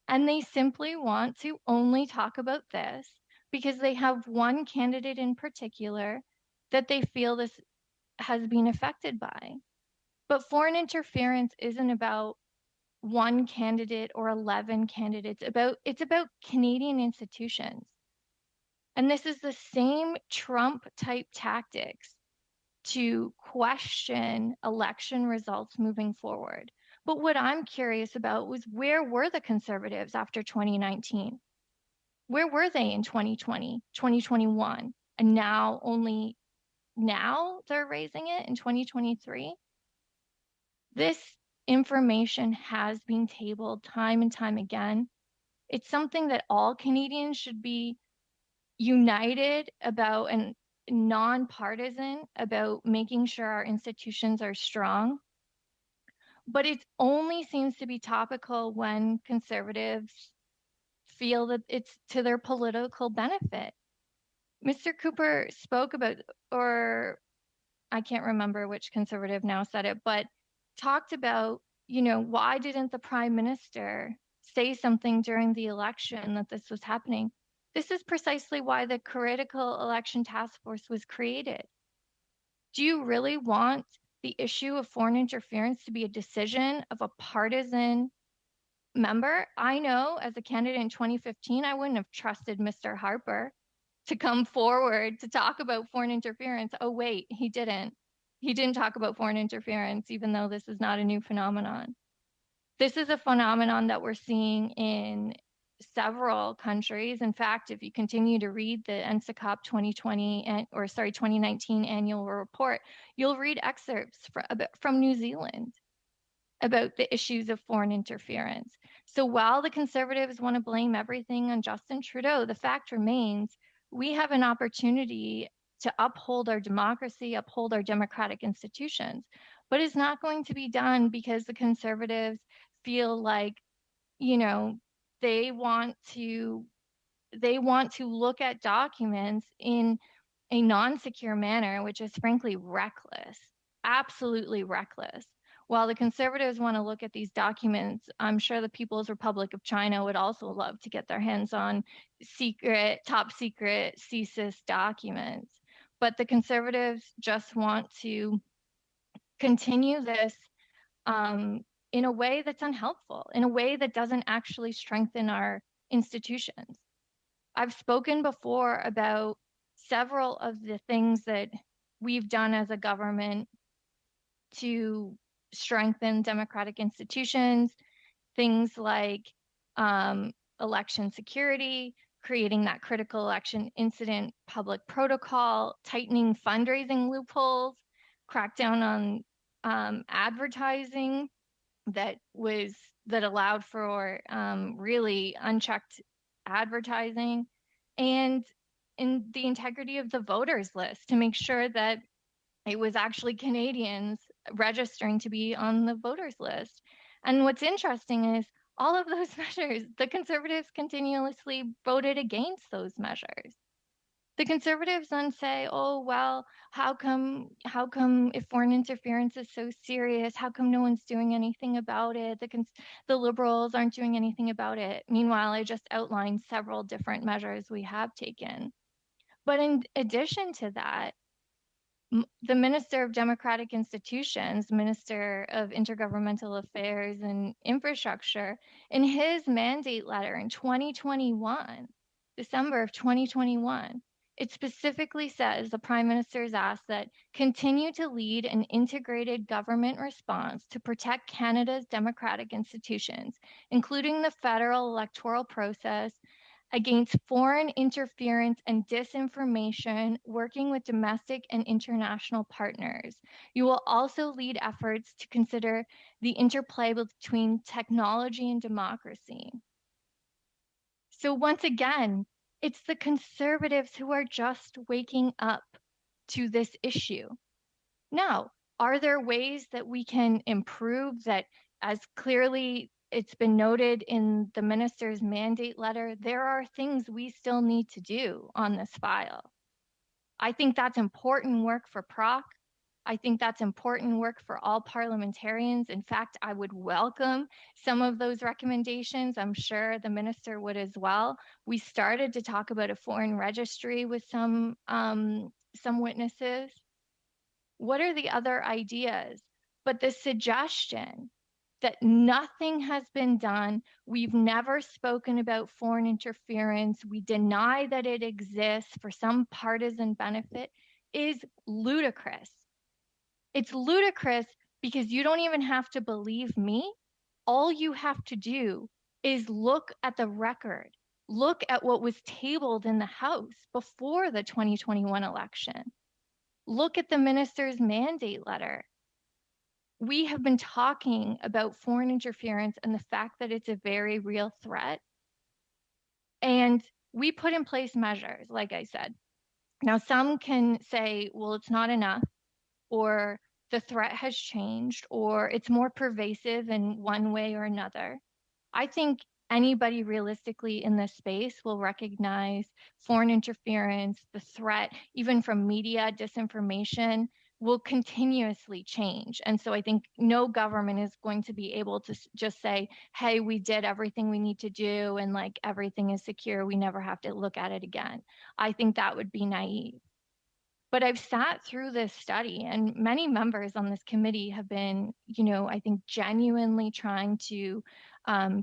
and they simply want to only talk about this because they have one candidate in particular that they feel this has been affected by. But foreign interference isn't about one candidate or 11 candidates. It's about Canadian institutions. And this is the same Trump-type tactics to question election results moving forward. But what I'm curious about was, where were the Conservatives after 2019? Where were they in 2020, 2021? And now they're raising it in 2023? This information has been tabled time and time again. It's something that all Canadians should be united about and nonpartisan about making sure our institutions are strong. But it only seems to be topical when Conservatives feel that it's to their political benefit. Mr. Cooper spoke about, or I can't remember which Conservative now said it, but talked about, why didn't the Prime Minister say something during the election that this was happening? This is precisely why the Critical Election Task Force was created. Do you really want the issue of foreign interference to be a decision of a partisan member? I know as a candidate in 2015, I wouldn't have trusted Mr. Harper to come forward to talk about foreign interference. Oh, wait, he didn't. He didn't talk about foreign interference, even though this is not a new phenomenon. This is a phenomenon that we're seeing in several countries. In fact, if you continue to read the NSICOP 2019 annual report, you'll read excerpts from New Zealand. about the issues of foreign interference. So while the Conservatives want to blame everything on Justin Trudeau, the fact remains we have an opportunity to uphold our democracy, uphold our democratic institutions. But it's not going to be done because the Conservatives feel like, you know, they want to look at documents in a non-secure manner, which is frankly reckless, absolutely reckless. While the Conservatives want to look at these documents, I'm sure the People's Republic of China would also love to get their hands on top secret CSIS documents. But the Conservatives just want to continue this in a way that's unhelpful, in a way that doesn't actually strengthen our institutions. I've spoken before about several of the things that we've done as a government to strengthen democratic institutions, things like election security, creating that critical election incident public protocol, tightening fundraising loopholes, crackdown on advertising that allowed for really unchecked advertising, and in the integrity of the voters list to make sure that it was actually Canadians registering to be on the voters list. And what's interesting is all of those measures, the Conservatives continuously voted against those measures. The Conservatives then say, oh, well, how come if foreign interference is so serious, how come no one's doing anything about it? The Liberals aren't doing anything about it. Meanwhile, I just outlined several different measures we have taken. But in addition to that, the Minister of Democratic Institutions, Minister of Intergovernmental Affairs and Infrastructure, in his mandate letter in 2021, December of 2021, it specifically says the Prime Minister is asked that continue to lead an integrated government response to protect Canada's democratic institutions, including the federal electoral process, against foreign interference and disinformation, working with domestic and international partners. You will also lead efforts to consider the interplay between technology and democracy. So once again, it's the Conservatives who are just waking up to this issue. Now, are there ways that we can improve that, as clearly it's been noted in the minister's mandate letter, there are things we still need to do on this file. I think that's important work for PROC. I think that's important work for all parliamentarians. In fact, I would welcome some of those recommendations. I'm sure the minister would as well. We started to talk about a foreign registry with some witnesses. What are the other ideas? But the suggestion that nothing has been done, we've never spoken about foreign interference, we deny that it exists for some partisan benefit, is ludicrous. It's ludicrous because you don't even have to believe me. All you have to do is look at the record, look at what was tabled in the House before the 2021 election. Look at the minister's mandate letter. We have been talking about foreign interference and the fact that it's a very real threat. And we put in place measures, like I said. Now, some can say, well, it's not enough, or the threat has changed, or it's more pervasive in one way or another. I think anybody realistically in this space will recognize foreign interference, the threat, even from media, disinformation, will continuously change. And so I think no government is going to be able to just say, hey, we did everything we need to do and like everything is secure, we never have to look at it again. I think that would be naive. But I've sat through this study, and many members on this committee have been, I think genuinely trying to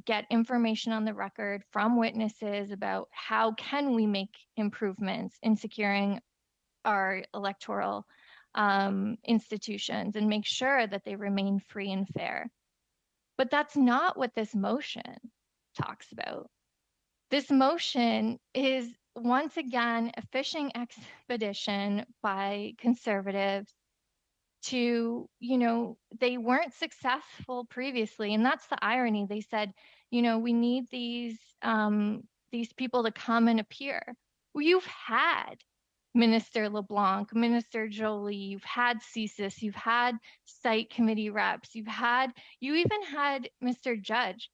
get information on the record from witnesses about how can we make improvements in securing our electoral institutions and make sure that they remain free and fair. But that's not what this motion talks about. This motion is once again a fishing expedition by Conservatives to, they weren't successful previously. And that's the irony. They said, we need these people to come and appear. Well, you've had Minister LeBlanc, Minister Jolie, you've had CSIS, you've had site committee reps, you even had Mr. Judge,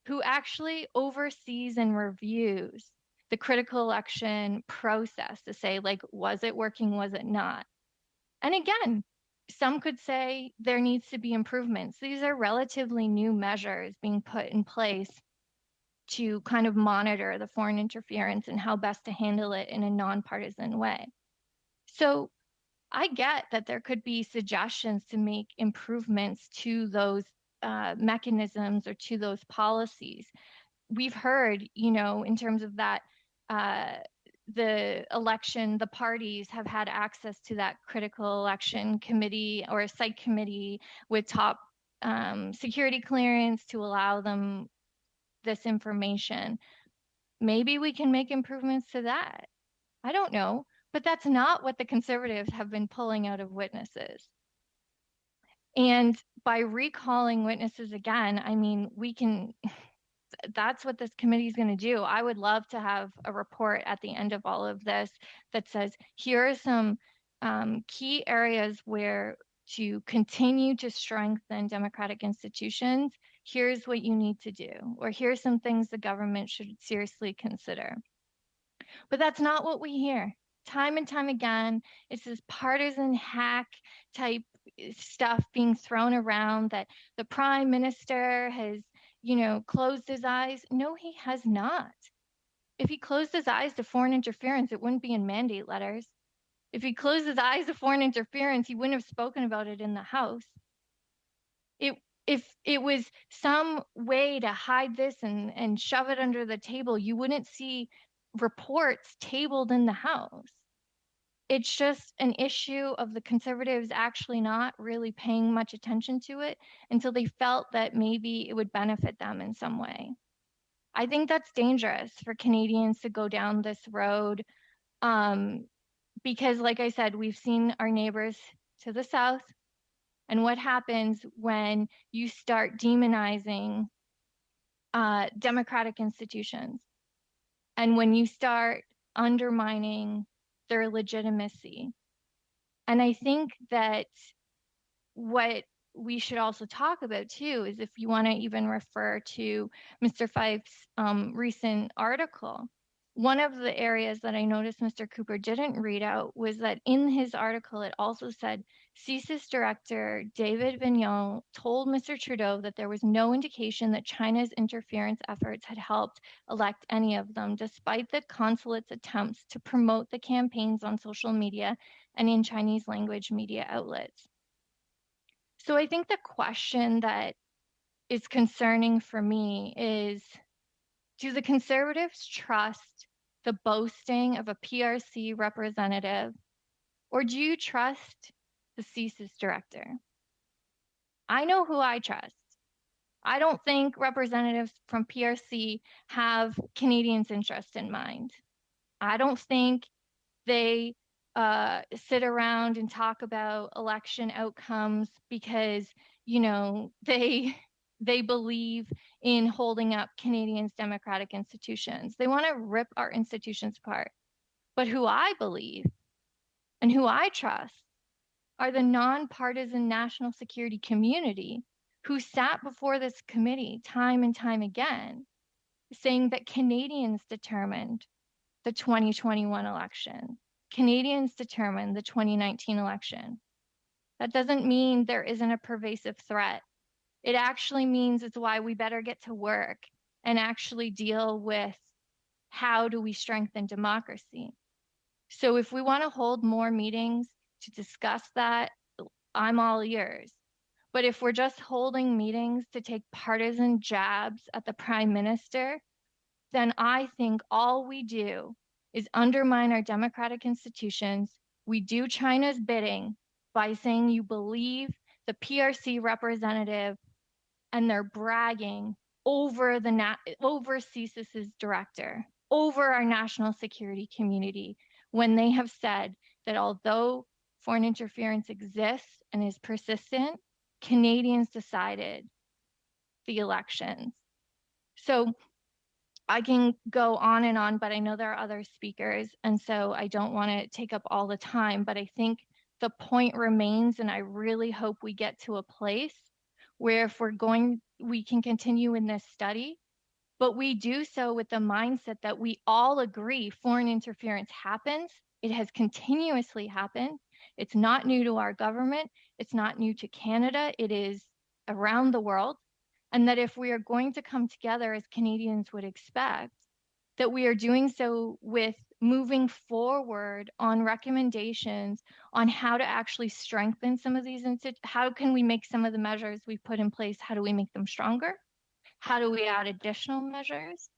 who actually oversees and reviews the critical election process to say, like, was it working, was it not? And again, some could say there needs to be improvements. These are relatively new measures being put in place to kind of monitor the foreign interference and how best to handle it in a nonpartisan way. So I get that there could be suggestions to make improvements to those mechanisms or to those policies. We've heard, in terms of that, the election, the parties have had access to that critical election committee or site committee with top security clearance to allow them this information. Maybe we can make improvements to that. I don't know, but that's not what the Conservatives have been pulling out of witnesses. And by recalling witnesses again, I mean, that's what this committee is going to do. I would love to have a report at the end of all of this that says, here are some key areas where to continue to strengthen democratic institutions, here's what you need to do, or here's some things the government should seriously consider. But that's not what we hear. Time and time again, it's this partisan hack type stuff being thrown around that the prime minister has, closed his eyes. No, he has not. If he closed his eyes to foreign interference, it wouldn't be in mandate letters. If he closed his eyes to foreign interference, he wouldn't have spoken about it in the House. If it was some way to hide this and shove it under the table, you wouldn't see reports tabled in the House. It's just an issue of the Conservatives actually not really paying much attention to it until they felt that maybe it would benefit them in some way. I think that's dangerous for Canadians to go down this road because, like I said, we've seen our neighbors to the south and what happens when you start demonizing democratic institutions and when you start undermining their legitimacy. And I think that what we should also talk about too is if you want to even refer to Mr. Fife's recent article, one of the areas that I noticed Mr. Cooper didn't read out was that in his article, it also said CSIS Director David Vigneault told Mr. Trudeau that there was no indication that China's interference efforts had helped elect any of them, despite the consulate's attempts to promote the campaigns on social media and in Chinese language media outlets. So I think the question that is concerning for me is, do the Conservatives trust the boasting of a PRC representative, or do you trust the CSIS director? I know who I trust. I don't think representatives from PRC have Canadians' interest in mind. I don't think they sit around and talk about election outcomes because, they believe in holding up Canadians' democratic institutions. They want to rip our institutions apart. But who I believe and who I trust are the nonpartisan national security community who sat before this committee time and time again, saying that Canadians determined the 2021 election. Canadians determined the 2019 election. That doesn't mean there isn't a pervasive threat. It actually means it's why we better get to work and actually deal with how do we strengthen democracy. So if we want to hold more meetings to discuss that, I'm all ears. But if we're just holding meetings to take partisan jabs at the Prime Minister, then I think all we do is undermine our democratic institutions. We do China's bidding by saying you believe the PRC representative and they're bragging over CSIS's director, over our national security community, when they have said that although foreign interference exists and is persistent, Canadians decided the elections. So I can go on and on, but I know there are other speakers, and so I don't want to take up all the time, but I think the point remains, and I really hope we get to a place where if we can continue in this study, but we do so with the mindset that we all agree foreign interference happens. It has continuously happened. It's not new to our government. It's not new to Canada. It is around the world. And that if we are going to come together as Canadians would expect, that we are doing so with moving forward on recommendations on how to actually strengthen some of these how can we make some of the measures we've put in place, how do we make them stronger? How do we add additional measures?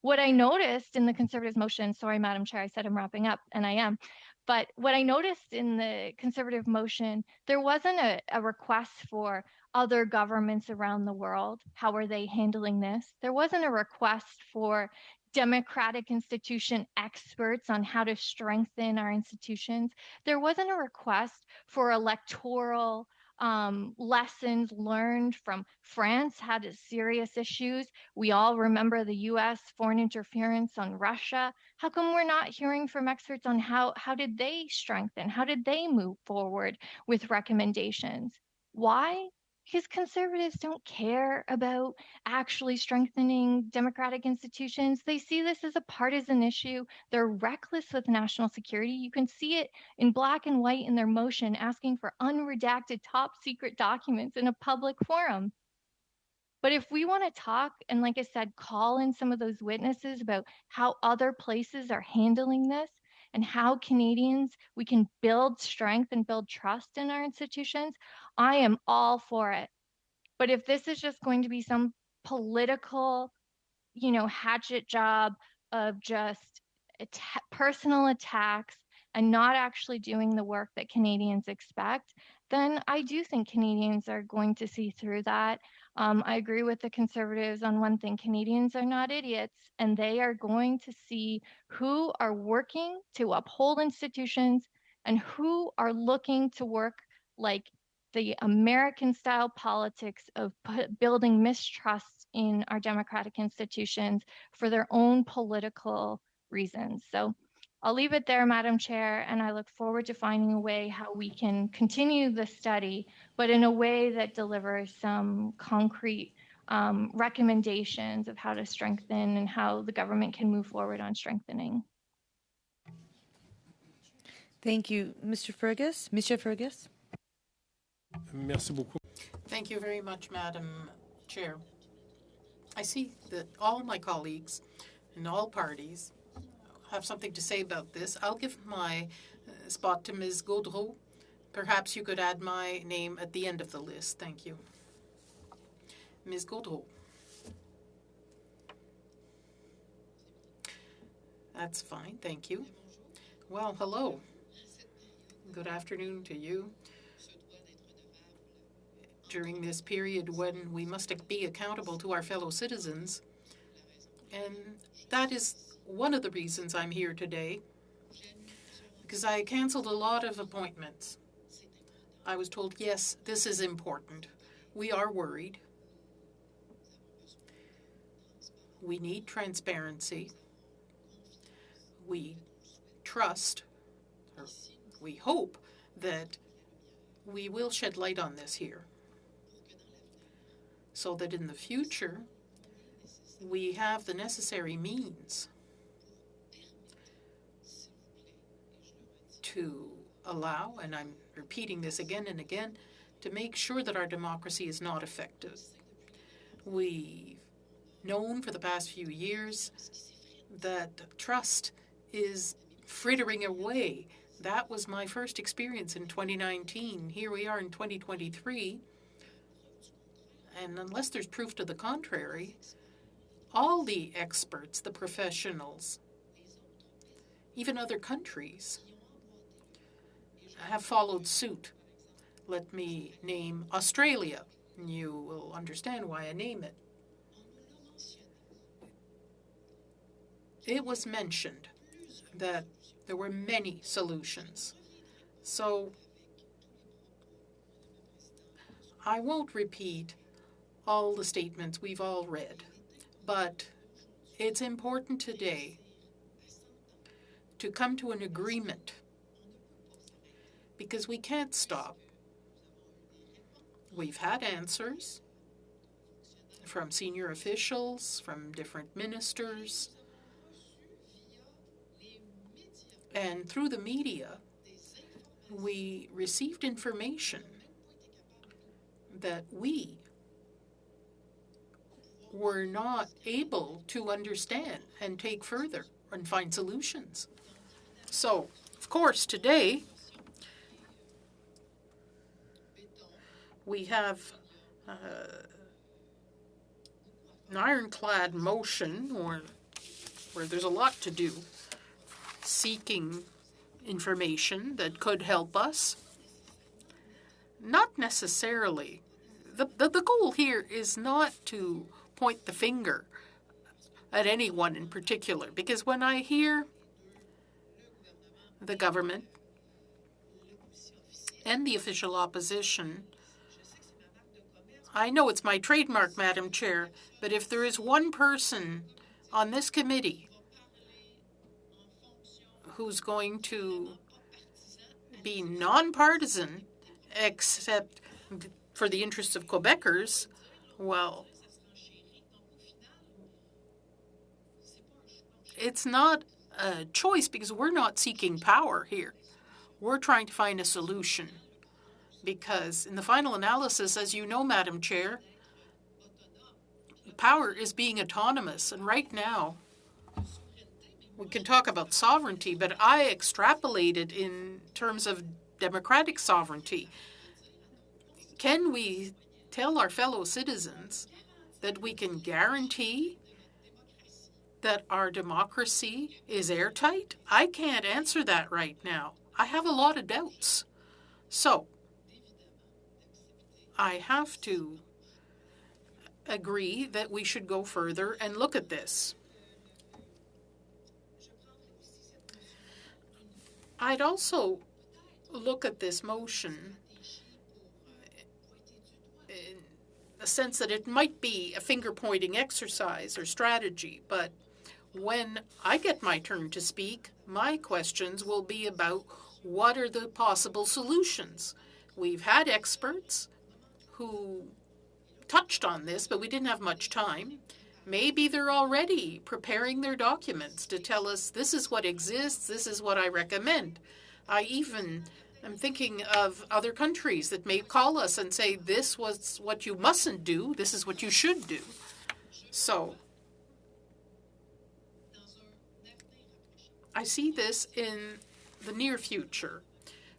What I noticed in the Conservatives motion, sorry, Madam Chair, I said I'm wrapping up, and I am, but what I noticed in the Conservative motion, there wasn't a request for other governments around the world. How are they handling this? There wasn't a request for democratic institution experts on how to strengthen our institutions. There wasn't a request for electoral lessons learned from France had serious issues. We all remember the US foreign interference on Russia. How come we're not hearing from experts on how did they strengthen? How did they move forward with recommendations? Why? Because Conservatives don't care about actually strengthening democratic institutions. They see this as a partisan issue. They're reckless with national security. You can see it in black and white in their motion asking for unredacted top secret documents in a public forum. But if we want to talk and, like I said, call in some of those witnesses about how other places are handling this and how Canadians, we can build strength and build trust in our institutions, I am all for it. But if this is just going to be some political, hatchet job of just personal attacks and not actually doing the work that Canadians expect, then I do think Canadians are going to see through that. I agree with the Conservatives on one thing. Canadians are not idiots, and they are going to see who are working to uphold institutions and who are looking to work like the American style politics of building mistrust in our democratic institutions for their own political reasons. So I'll leave it there, Madam Chair, and I look forward to finding a way how we can continue the study, but in a way that delivers some concrete recommendations of how to strengthen and how the government can move forward on strengthening. Thank you. Mr. Fergus? Monsieur Fergus? Merci beaucoup. Thank you very much, Madam Chair. I see that all my colleagues in all parties have something to say about this. I'll give my spot to Ms. Gaudreau. Perhaps you could add my name at the end of the list. Thank you. Ms. Gaudreau. That's fine. Thank you. Well, hello. Good afternoon to you. During this period when we must be accountable to our fellow citizens. And that is one of the reasons I'm here today, because I canceled a lot of appointments. I was told, yes, this is important. We are worried. We need transparency. We trust, or we hope that we will shed light on this here, so that in the future, we have the necessary means to allow, and I'm repeating this again and again, to make sure that our democracy is not affected. We've known for the past few years that trust is frittering away. That was my first experience in 2019. Here we are in 2023. And unless there's proof to the contrary, all the experts, the professionals, even other countries, have followed suit. Let me name Australia. You will understand why I name it. It was mentioned that there were many solutions. So I won't repeat all the statements we've all read, but it's important today to come to an agreement because we can't stop. We've had answers from senior officials, from different ministers, and through the media, we received information that we were not able to understand and take further and find solutions. So, of course, today we have an ironclad motion where there's a lot to do, seeking information that could help us. Not necessarily. The goal here is not to point the finger at anyone in particular, because when I hear the government and the official opposition, I know it's my trademark, Madam Chair, but if there is one person on this committee who's going to be nonpartisan, except for the interests of Quebecers, well, it's not a choice because we're not seeking power here. We're trying to find a solution. Because in the final analysis, as you know, Madam Chair, power is being autonomous. And right now, we can talk about sovereignty, but I extrapolate it in terms of democratic sovereignty. Can we tell our fellow citizens that we can guarantee that our democracy is airtight? I can't answer that right now. I have a lot of doubts. So, I have to agree that we should go further and look at this. I'd also look at this motion in a sense that it might be a finger-pointing exercise or strategy, but when I get my turn to speak, my questions will be about what are the possible solutions. We've had experts who touched on this, but we didn't have much time. Maybe they're already preparing their documents to tell us this is what exists, this is what I recommend. I even am thinking of other countries that may call us and say this was what you mustn't do, this is what you should do. So I see this in the near future.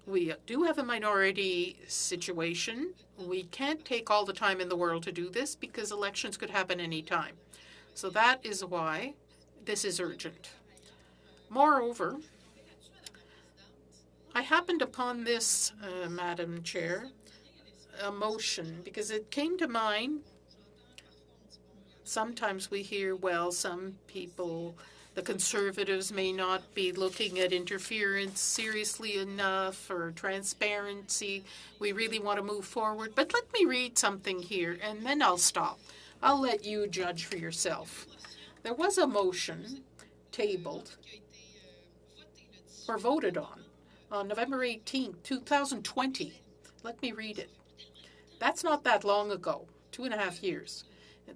We do have a minority situation. We can't take all the time in the world to do this because elections could happen any time. So that is why this is urgent. Moreover, I happened upon this, Madam Chair, a motion, because it came to mind. Sometimes we hear, well, some people, the Conservatives may not be looking at interference seriously enough or transparency. We really want to move forward. But let me read something here, and then I'll stop. I'll let you judge for yourself. There was a motion tabled or voted on November 18, 2020. Let me read it. That's not that long ago, 2.5 years,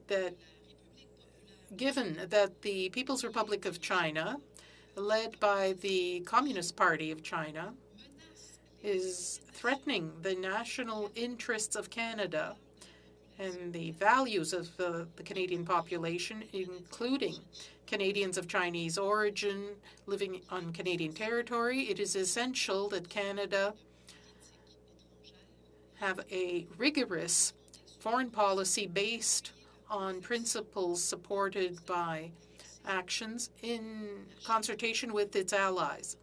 that given that the People's Republic of China, led by the Communist Party of China, is threatening the national interests of Canada and the values of the Canadian population, including Canadians of Chinese origin living on Canadian territory, it is essential that Canada have a rigorous foreign policy based on principles supported by actions in consultation with its allies.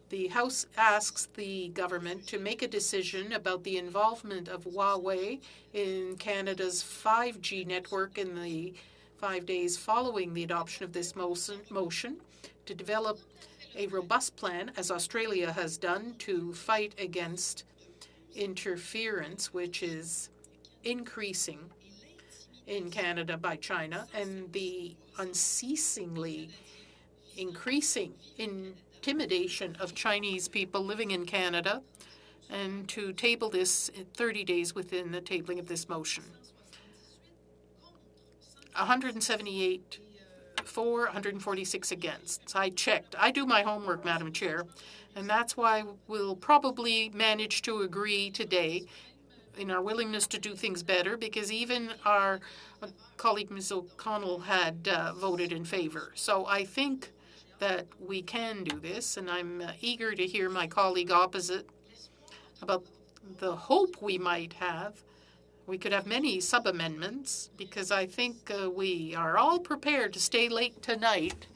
The House asks the government to make a decision about the involvement of Huawei in Canada's 5G network in the 5 days following the adoption of this motion, to develop a robust plan, as Australia has done, to fight against interference, which is increasing in Canada by China and the unceasingly increasing intimidation of Chinese people living in Canada, and to table this in 30 days within the tabling of this motion. 178 for, 146 against. So I checked. I do my homework, Madam Chair, and that's why we'll probably manage to agree today in our willingness to do things better, because even our colleague Ms. O'Connell had voted in favor. So I think that we can do this, and I'm eager to hear my colleague opposite about the hope we might have. We could have many sub-amendments, because I think we are all prepared to stay late tonight,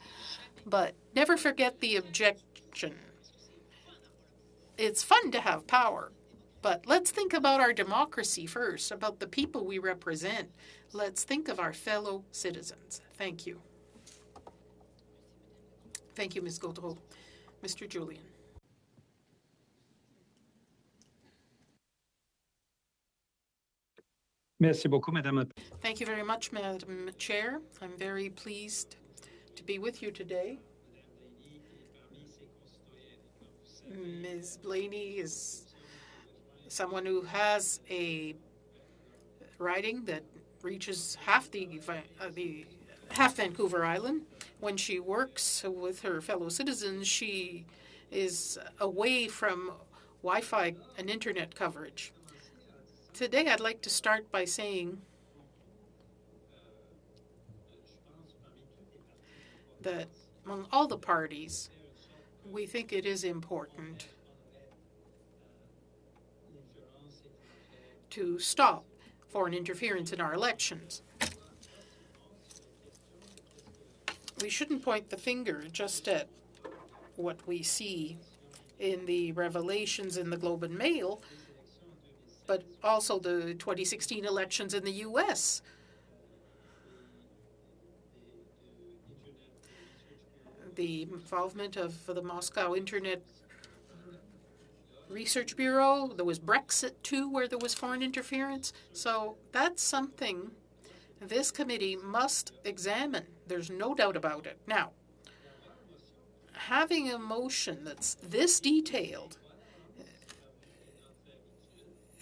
but never forget the objection. It's fun to have power, but let's think about our democracy first, about the people we represent. Let's think of our fellow citizens. Thank you. Thank you, Ms. Gaudreau. Mr. Julian. Merci beaucoup, Madame. Thank you very much, Madam Chair. I'm very pleased to be with you today. Ms. Blaney is someone who has a riding that reaches half half Vancouver Island. When she works with her fellow citizens, she is away from Wi-Fi and internet coverage. Today, I'd like to start by saying that among all the parties, we think it is important to stop foreign interference in our elections. We shouldn't point the finger just at what we see in the revelations in the Globe and Mail, but also the 2016 elections in the U.S. The involvement of the Moscow Internet Research Bureau. There was Brexit, too, where there was foreign interference. So that's something this committee must examine. There's no doubt about it. Now, having a motion that's this detailed,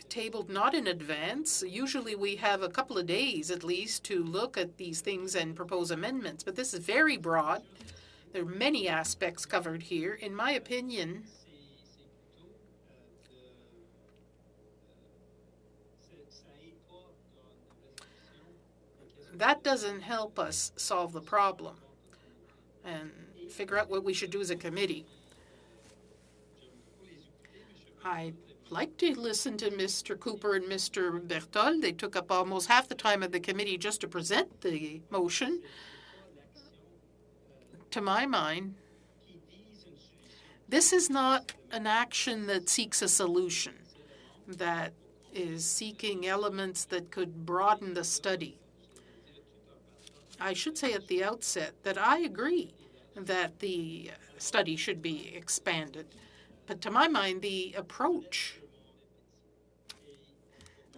tabled not in advance. Usually we have a couple of days at least to look at these things and propose amendments, but this is very broad. There are many aspects covered here. In my opinion, that doesn't help us solve the problem and figure out what we should do as a committee. I'd like to listen to Mr. Cooper and Mr. Berthold. They took up almost half the time of the committee just to present the motion. To my mind, this is not an action that seeks a solution, that is seeking elements that could broaden the study. I should say at the outset that I agree that the study should be expanded. But to my mind, the approach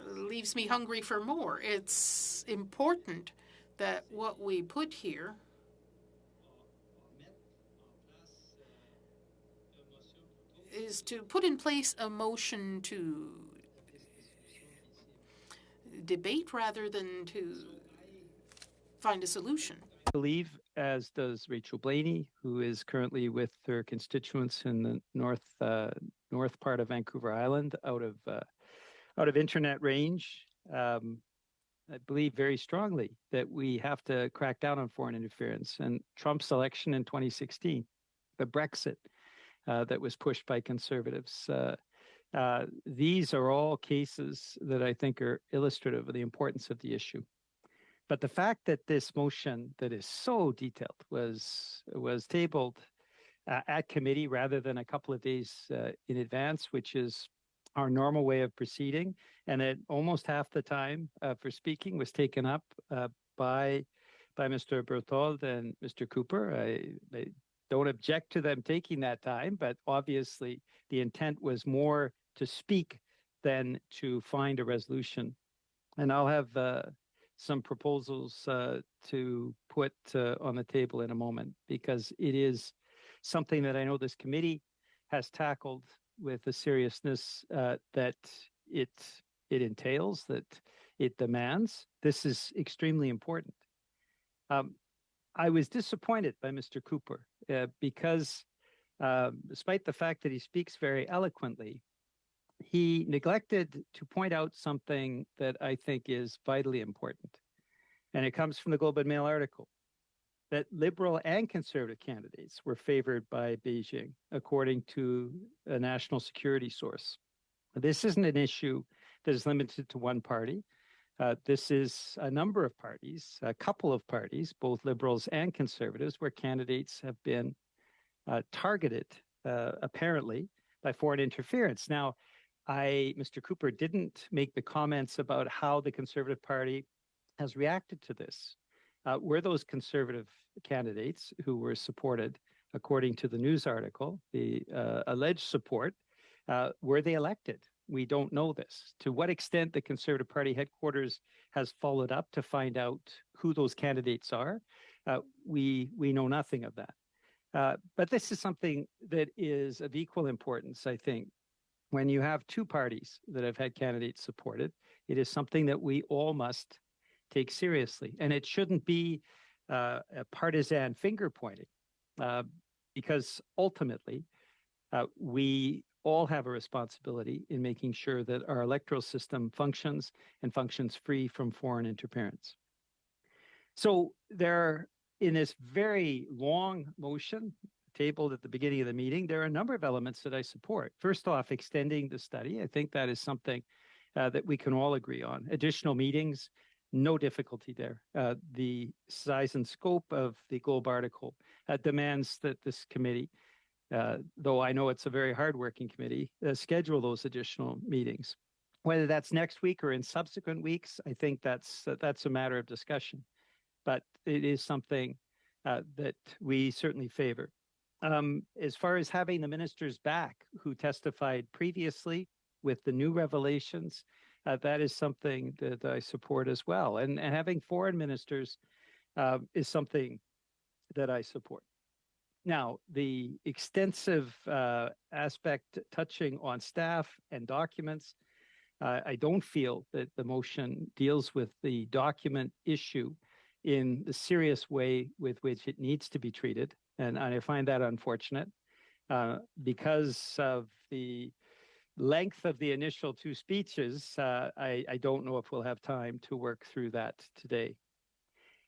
leaves me hungry for more. It's important that what we put here is to put in place a motion to debate rather than to find a solution. I believe, as does Rachel Blaney, who is currently with her constituents in the north part of Vancouver Island, out of internet range. I believe very strongly that we have to crack down on foreign interference. And Trump's election in 2016, the Brexit that was pushed by conservatives. These are all cases that I think are illustrative of the importance of the issue. But the fact that this motion that is so detailed was tabled at committee rather than a couple of days in advance, which is our normal way of proceeding, and that almost half the time for speaking was taken up by Mr. Berthold and Mr. Cooper. I don't object to them taking that time, but obviously the intent was more to speak than to find a resolution And I'll have some proposals to put on the table in a moment, because it is something that I know this committee has tackled with the seriousness that it entails, that it demands. This is extremely important. I was disappointed by Mr. Cooper because despite the fact that he speaks very eloquently, he neglected to point out something that I think is vitally important. And it comes from the Globe and Mail article, that Liberal and Conservative candidates were favored by Beijing, according to a national security source. This isn't an issue that is limited to one party. This is a number of parties, a couple of parties, both Liberals and Conservatives, where candidates have been targeted, apparently, by foreign interference. Now, Mr. Cooper didn't make the comments about how the Conservative Party has reacted to this. Were those Conservative candidates who were supported, according to the news article, the alleged support, were they elected? We don't know this. To what extent the Conservative Party headquarters has followed up to find out who those candidates are, we know nothing of that. But this is something that is of equal importance, I think. When you have two parties that have had candidates supported, it is something that we all must take seriously. And it shouldn't be a partisan finger pointing, because ultimately we all have a responsibility in making sure that our electoral system functions and functions free from foreign interference. So in this very long motion tabled at the beginning of the meeting, there are a number of elements that I support. First off, extending the study. I think that is something that we can all agree on. Additional meetings, no difficulty there. The size and scope of the Globe article demands that this committee, though I know it's a very hardworking committee, schedule those additional meetings. Whether that's next week or in subsequent weeks, I think that's a matter of discussion. But it is something that we certainly favor. As far as having the ministers back who testified previously with the new revelations, that is something that I support as well. And having foreign ministers is something that I support. Now, the extensive aspect touching on staff and documents, I don't feel that the motion deals with the document issue in the serious way with which it needs to be treated. And I find that unfortunate because of the length of the initial two speeches. I don't know if we'll have time to work through that today.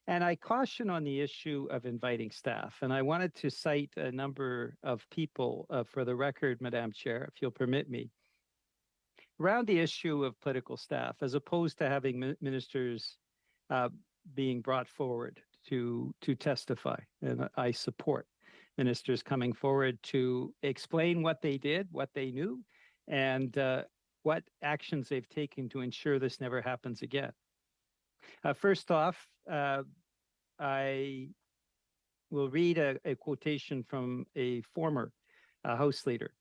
And I caution on the issue of inviting staff. And I wanted to cite a number of people for the record, Madam Chair, if you'll permit me, around the issue of political staff, as opposed to having ministers being brought forward to testify. And I support ministers coming forward to explain what they did, what they knew, and what actions they've taken to ensure this never happens again. First off, I will read a quotation from a former House leader.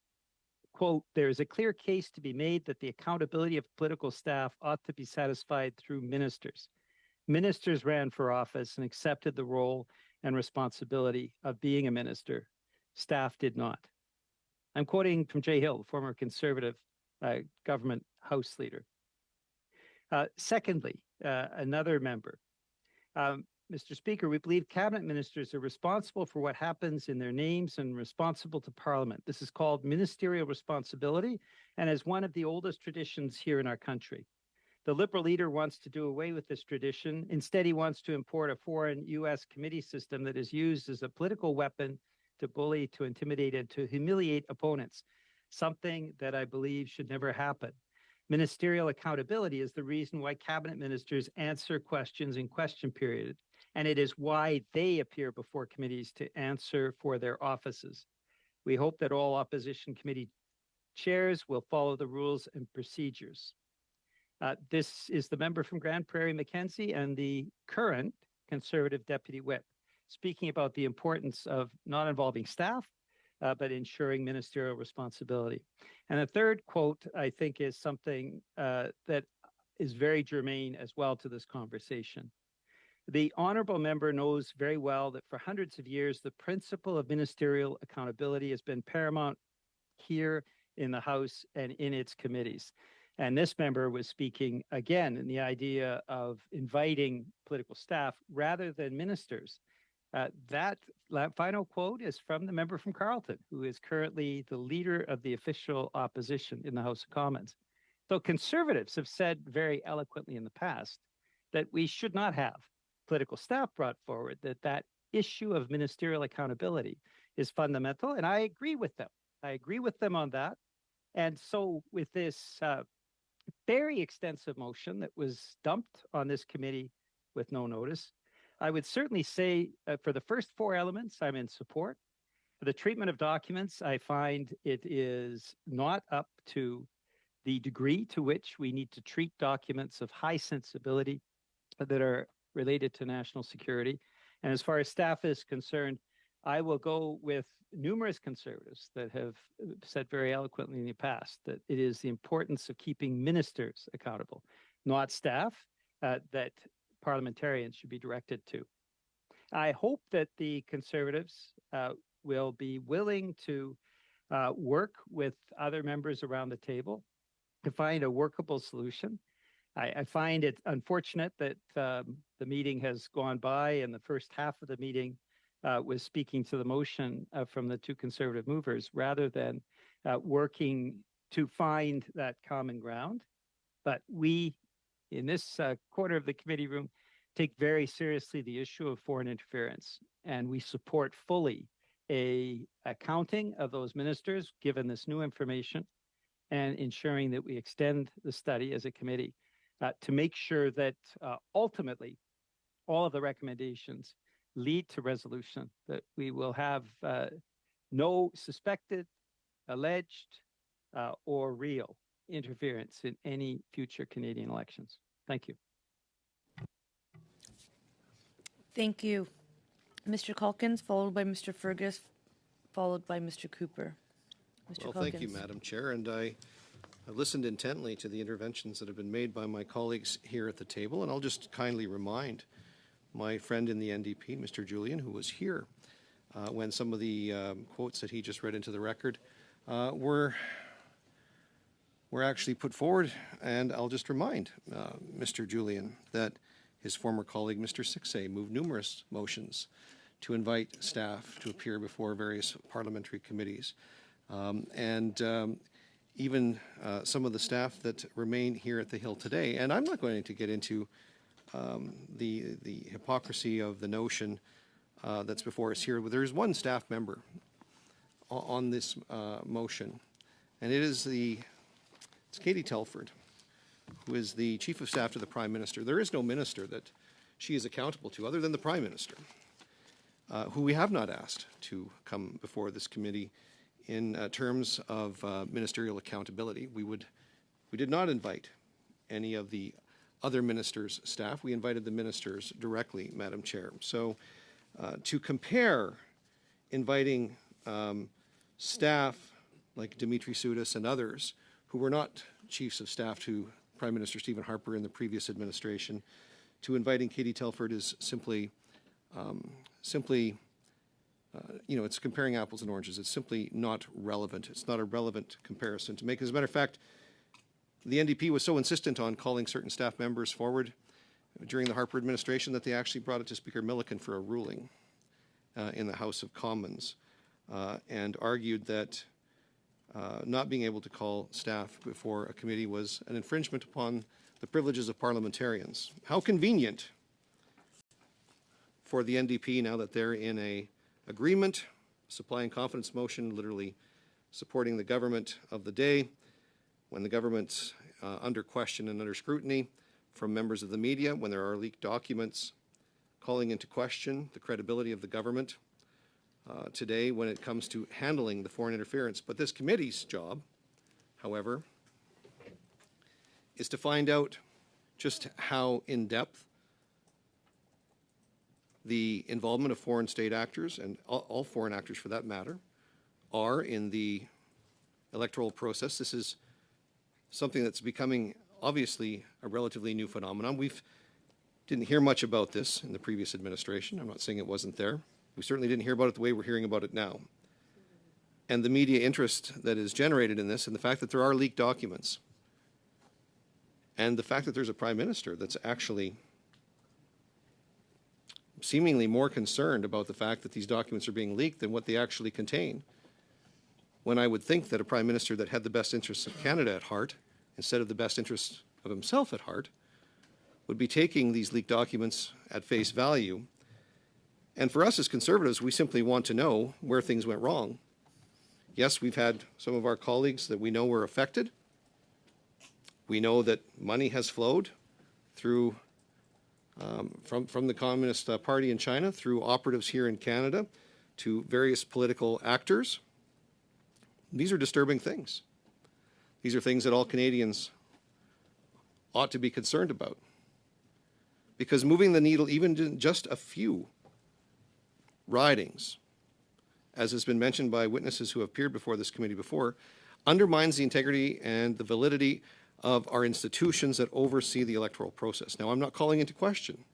Quote, "There is a clear case to be made that the accountability of political staff ought to be satisfied through ministers. Ministers ran for office and accepted the role and responsibility of being a minister. Staff did not." I'm quoting from Jay Hill, former Conservative government House leader. Secondly, another member, Mr. Speaker, we believe cabinet ministers are responsible for what happens in their names and responsible to Parliament. This is called ministerial responsibility and is one of the oldest traditions here in our country. The Liberal leader wants to do away with this tradition. Instead, he wants to import a foreign U.S. committee system that is used as a political weapon to bully, to intimidate, and to humiliate opponents, something that I believe should never happen. Ministerial accountability is the reason why cabinet ministers answer questions in question period, and it is why they appear before committees to answer for their offices. We hope that all opposition committee chairs will follow the rules and procedures. This is the member from Grand Prairie, Mackenzie, and the current Conservative Deputy Whip, speaking about the importance of not involving staff, but ensuring ministerial responsibility. And the third quote, I think, is something that is very germane as well to this conversation. The honorable member knows very well that for hundreds of years, the principle of ministerial accountability has been paramount here in the House and in its committees. And this member was speaking again in the idea of inviting political staff rather than ministers. That final quote is from the member from Carleton, who is currently the leader of the official opposition in the House of Commons. So conservatives have said very eloquently in the past that we should not have political staff brought forward, that issue of ministerial accountability is fundamental. And I agree with them. I agree with them on that. And so with this very extensive motion that was dumped on this committee with no notice, I would certainly say for the first four elements, I'm in support. For the treatment of documents, I find it is not up to the degree to which we need to treat documents of high sensibility that are related to national security. And as far as staff is concerned, I will go with numerous conservatives that have said very eloquently in the past that it is the importance of keeping ministers accountable, not staff, that parliamentarians should be directed to. I hope that the conservatives will be willing to work with other members around the table to find a workable solution. I find it unfortunate that the meeting has gone by and the first half of the meeting was speaking to the motion from the two conservative movers rather than working to find that common ground. But we, in this quarter of the committee room, take very seriously the issue of foreign interference, and we support fully a accounting of those ministers given this new information and ensuring that we extend the study as a committee to make sure that ultimately all of the recommendations lead to resolution, that we will have no suspected, alleged, or real interference in any future Canadian elections. Thank you. Thank you. Mr. Calkins, followed by Mr. Fergus, followed by Mr. Cooper. Mr. Well, Calkins. thank you, Madam Chair, and I listened intently to the interventions that have been made by my colleagues here at the table, and I'll just kindly remind my friend in the NDP, Mr. Julian, who was here when some of the quotes that he just read into the record were actually put forward, and I'll just remind Mr. Julian that his former colleague, Mr. Sixay, moved numerous motions to invite staff to appear before various parliamentary committees. Even some of the staff that remain here at the Hill today. And I'm not going to get into the hypocrisy of the notion that's before us here. But there's one staff member on this motion, and it's Katie Telford, who is the Chief of Staff to the Prime Minister. There is no minister that she is accountable to other than the Prime Minister, who we have not asked to come before this committee in terms of ministerial accountability. We did not invite any of the other ministers' staff. We invited the ministers directly, Madam Chair. So to compare inviting staff like Dimitri Soudis and others who were not chiefs of staff to Prime Minister Stephen Harper in the previous administration, to inviting Katie Telford is simply it's comparing apples and oranges. It's simply not relevant. It's not a relevant comparison to make. As a matter of fact, the NDP was so insistent on calling certain staff members forward during the Harper administration that they actually brought it to Speaker Milliken for a ruling in the House of Commons and argued that not being able to call staff before a committee was an infringement upon the privileges of parliamentarians. How convenient for the NDP now that they're in a agreement, supply and confidence motion, literally supporting the government of the day, when the government's under question and under scrutiny from members of the media, when there are leaked documents calling into question the credibility of the government today when it comes to handling the foreign interference. But this committee's job, however, is to find out just how in-depth the involvement of foreign state actors, and all foreign actors for that matter, are in the electoral process. This is something that's becoming obviously a relatively new phenomenon. We didn't hear much about this in the previous administration. I'm not saying it wasn't there. We certainly didn't hear about it the way we're hearing about it now. And the media interest that is generated in this, and the fact that there are leaked documents, and the fact that there's a prime minister that's actually seemingly more concerned about the fact that these documents are being leaked than what they actually contain, when I would think that a prime minister that had the best interests of Canada at heart, instead of the best interests of himself at heart, would be taking these leaked documents at face value. And for us as Conservatives, we simply want to know where things went wrong. Yes, we've had some of our colleagues that we know were affected. We know that money has flowed through from the Communist Party in China through operatives here in Canada to various political actors. These are disturbing things. These are things that all Canadians ought to be concerned about. Because moving the needle, even just a few ridings, as has been mentioned by witnesses who have appeared before this committee before, undermines the integrity and the validity of our institutions that oversee the electoral process. Now, I'm not calling into question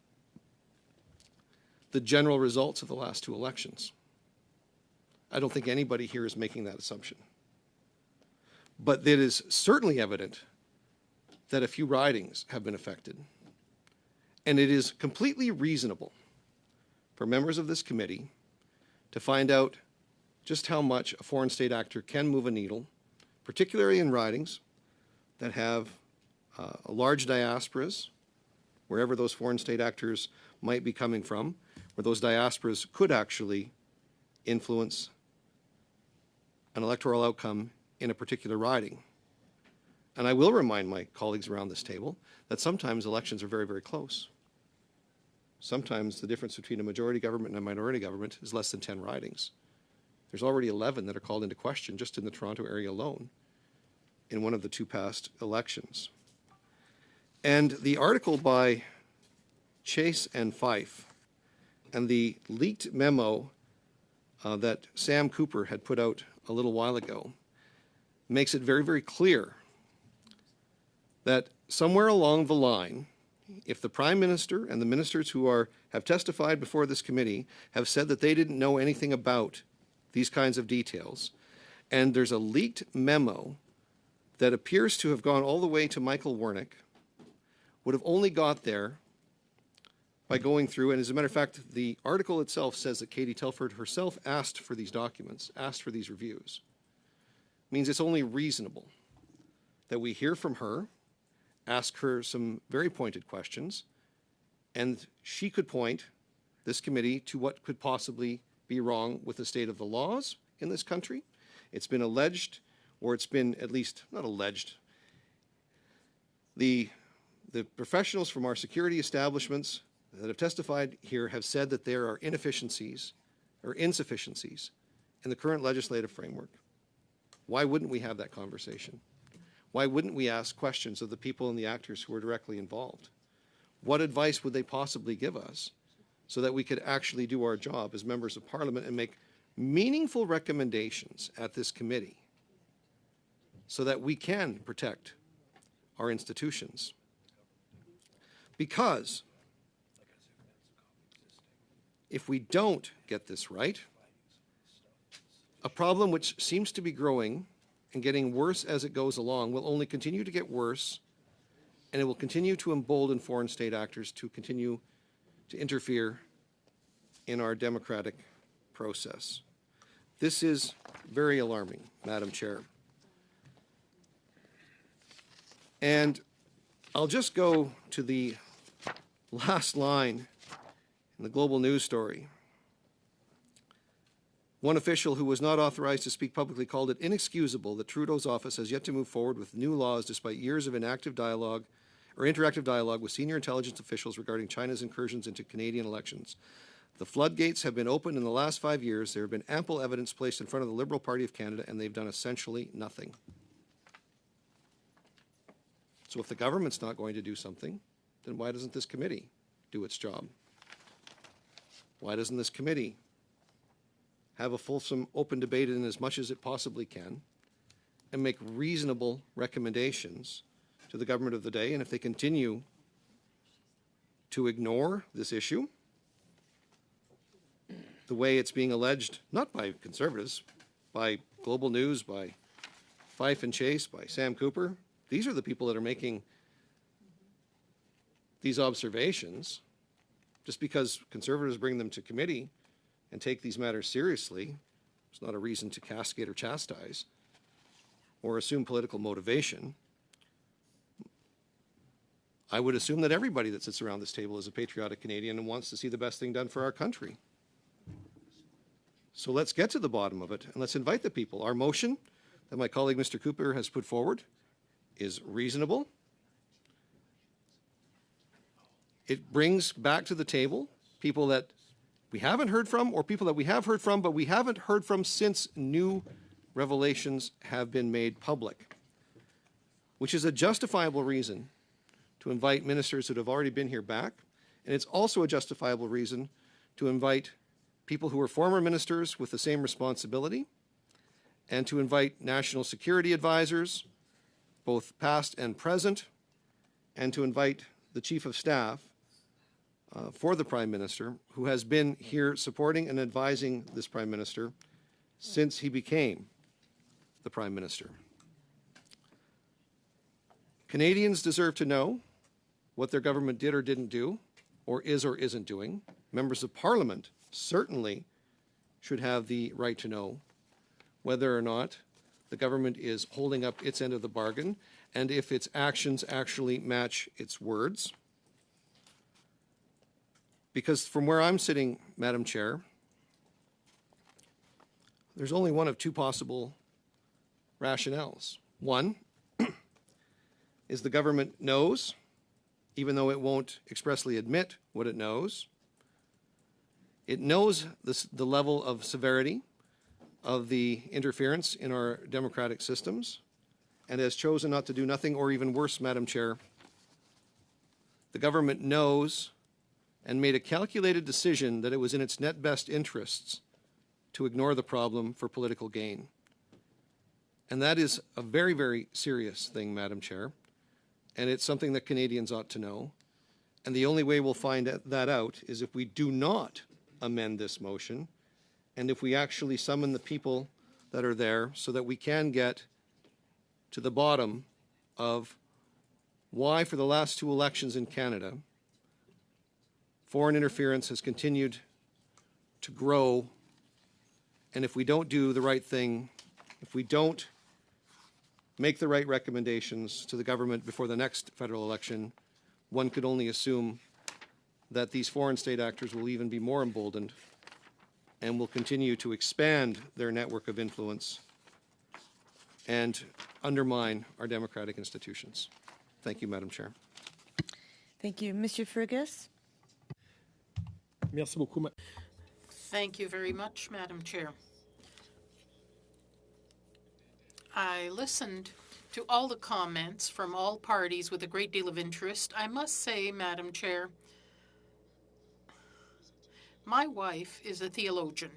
the general results of the last two elections. I don't think anybody here is making that assumption. But it is certainly evident that a few ridings have been affected. And it is completely reasonable for members of this committee to find out just how much a foreign state actor can move a needle, particularly in ridings that have large diasporas, wherever those foreign state actors might be coming from, where those diasporas could actually influence an electoral outcome in a particular riding. And I will remind my colleagues around this table that sometimes elections are very, very close. Sometimes the difference between a majority government and a minority government is less than 10 ridings. There's already 11 that are called into question just in the Toronto area alone in one of the two past elections. And the article by Chase and Fife and the leaked memo that Sam Cooper had put out a little while ago makes it very, very clear that somewhere along the line, if the Prime Minister and the ministers who have testified before this committee have said that they didn't know anything about these kinds of details, and there's a leaked memo that appears to have gone all the way to Michael Wernick, would have only got there by going through, and as a matter of fact, the article itself says that Katie Telford herself asked for these documents, asked for these reviews. It means it's only reasonable that we hear from her, ask her some very pointed questions, and she could point this committee to what could possibly be wrong with the state of the laws in this country. It's been alleged, or it's been at least not alleged, the professionals from our security establishments that have testified here have said that there are inefficiencies or insufficiencies in the current legislative framework. Why wouldn't we have that conversation? Why wouldn't we ask questions of the people and the actors who are directly involved? What advice would they possibly give us so that we could actually do our job as members of Parliament and make meaningful recommendations at this committee so that we can protect our institutions? Because if we don't get this right, a problem which seems to be growing and getting worse as it goes along will only continue to get worse, and it will continue to embolden foreign state actors to continue to interfere in our democratic process. This is very alarming, Madam Chair. And I'll just go to the last line in the Global News story. One official who was not authorized to speak publicly called it inexcusable that Trudeau's office has yet to move forward with new laws despite years of interactive dialogue with senior intelligence officials regarding China's incursions into Canadian elections. The floodgates have been opened in the last 5 years. There have been ample evidence placed in front of the Liberal Party of Canada, and they've done essentially nothing. So if the government's not going to do something, then why doesn't this committee do its job? Why doesn't this committee have a fulsome, open debate in as much as it possibly can and make reasonable recommendations to to the government of the day, and if they continue to ignore this issue, the way it's being alleged, not by Conservatives, by Global News, by Fife and Chase, by Sam Cooper, these are the people that are making these observations. Just because Conservatives bring them to committee and take these matters seriously, it's not a reason to castigate or chastise or assume political motivation. I would assume that everybody that sits around this table is a patriotic Canadian and wants to see the best thing done for our country. So let's get to the bottom of it and let's invite the people. Our motion that my colleague Mr. Cooper has put forward is reasonable. It brings back to the table people that we haven't heard from or people that we have heard from, but we haven't heard from since new revelations have been made public, which is a justifiable reason to invite ministers that have already been here back. And it's also a justifiable reason to invite people who are former ministers with the same responsibility, and to invite national security advisors, both past and present, and to invite the Chief of Staff for the Prime Minister, who has been here supporting and advising this Prime Minister since he became the Prime Minister. Canadians deserve to know what their government did or didn't do, or isn't doing. Members of Parliament certainly should have the right to know whether or not the government is holding up its end of the bargain and if its actions actually match its words. Because from where I'm sitting, Madam Chair, there's only one of two possible rationales. One is the government knows, even though it won't expressly admit what it knows. It knows the level of severity of the interference in our democratic systems and has chosen not to do nothing, or even worse, Madam Chair, the government knows and made a calculated decision that it was in its net best interests to ignore the problem for political gain. And that is a very, very serious thing, Madam Chair, and it's something that Canadians ought to know. And the only way we'll find that out is if we do not amend this motion, and if we actually summon the people that are there so that we can get to the bottom of why, for the last two elections in Canada, foreign interference has continued to grow. And if we don't do the right thing, if we don't make the right recommendations to the government before the next federal election, one could only assume that these foreign state actors will even be more emboldened and will continue to expand their network of influence and undermine our democratic institutions. Thank you, Madam Chair. Thank you. Mr. Fergus? Merci beaucoup. Thank you very much, Madam Chair. I listened to all the comments from all parties with a great deal of interest. I must say, Madam Chair, my wife is a theologian.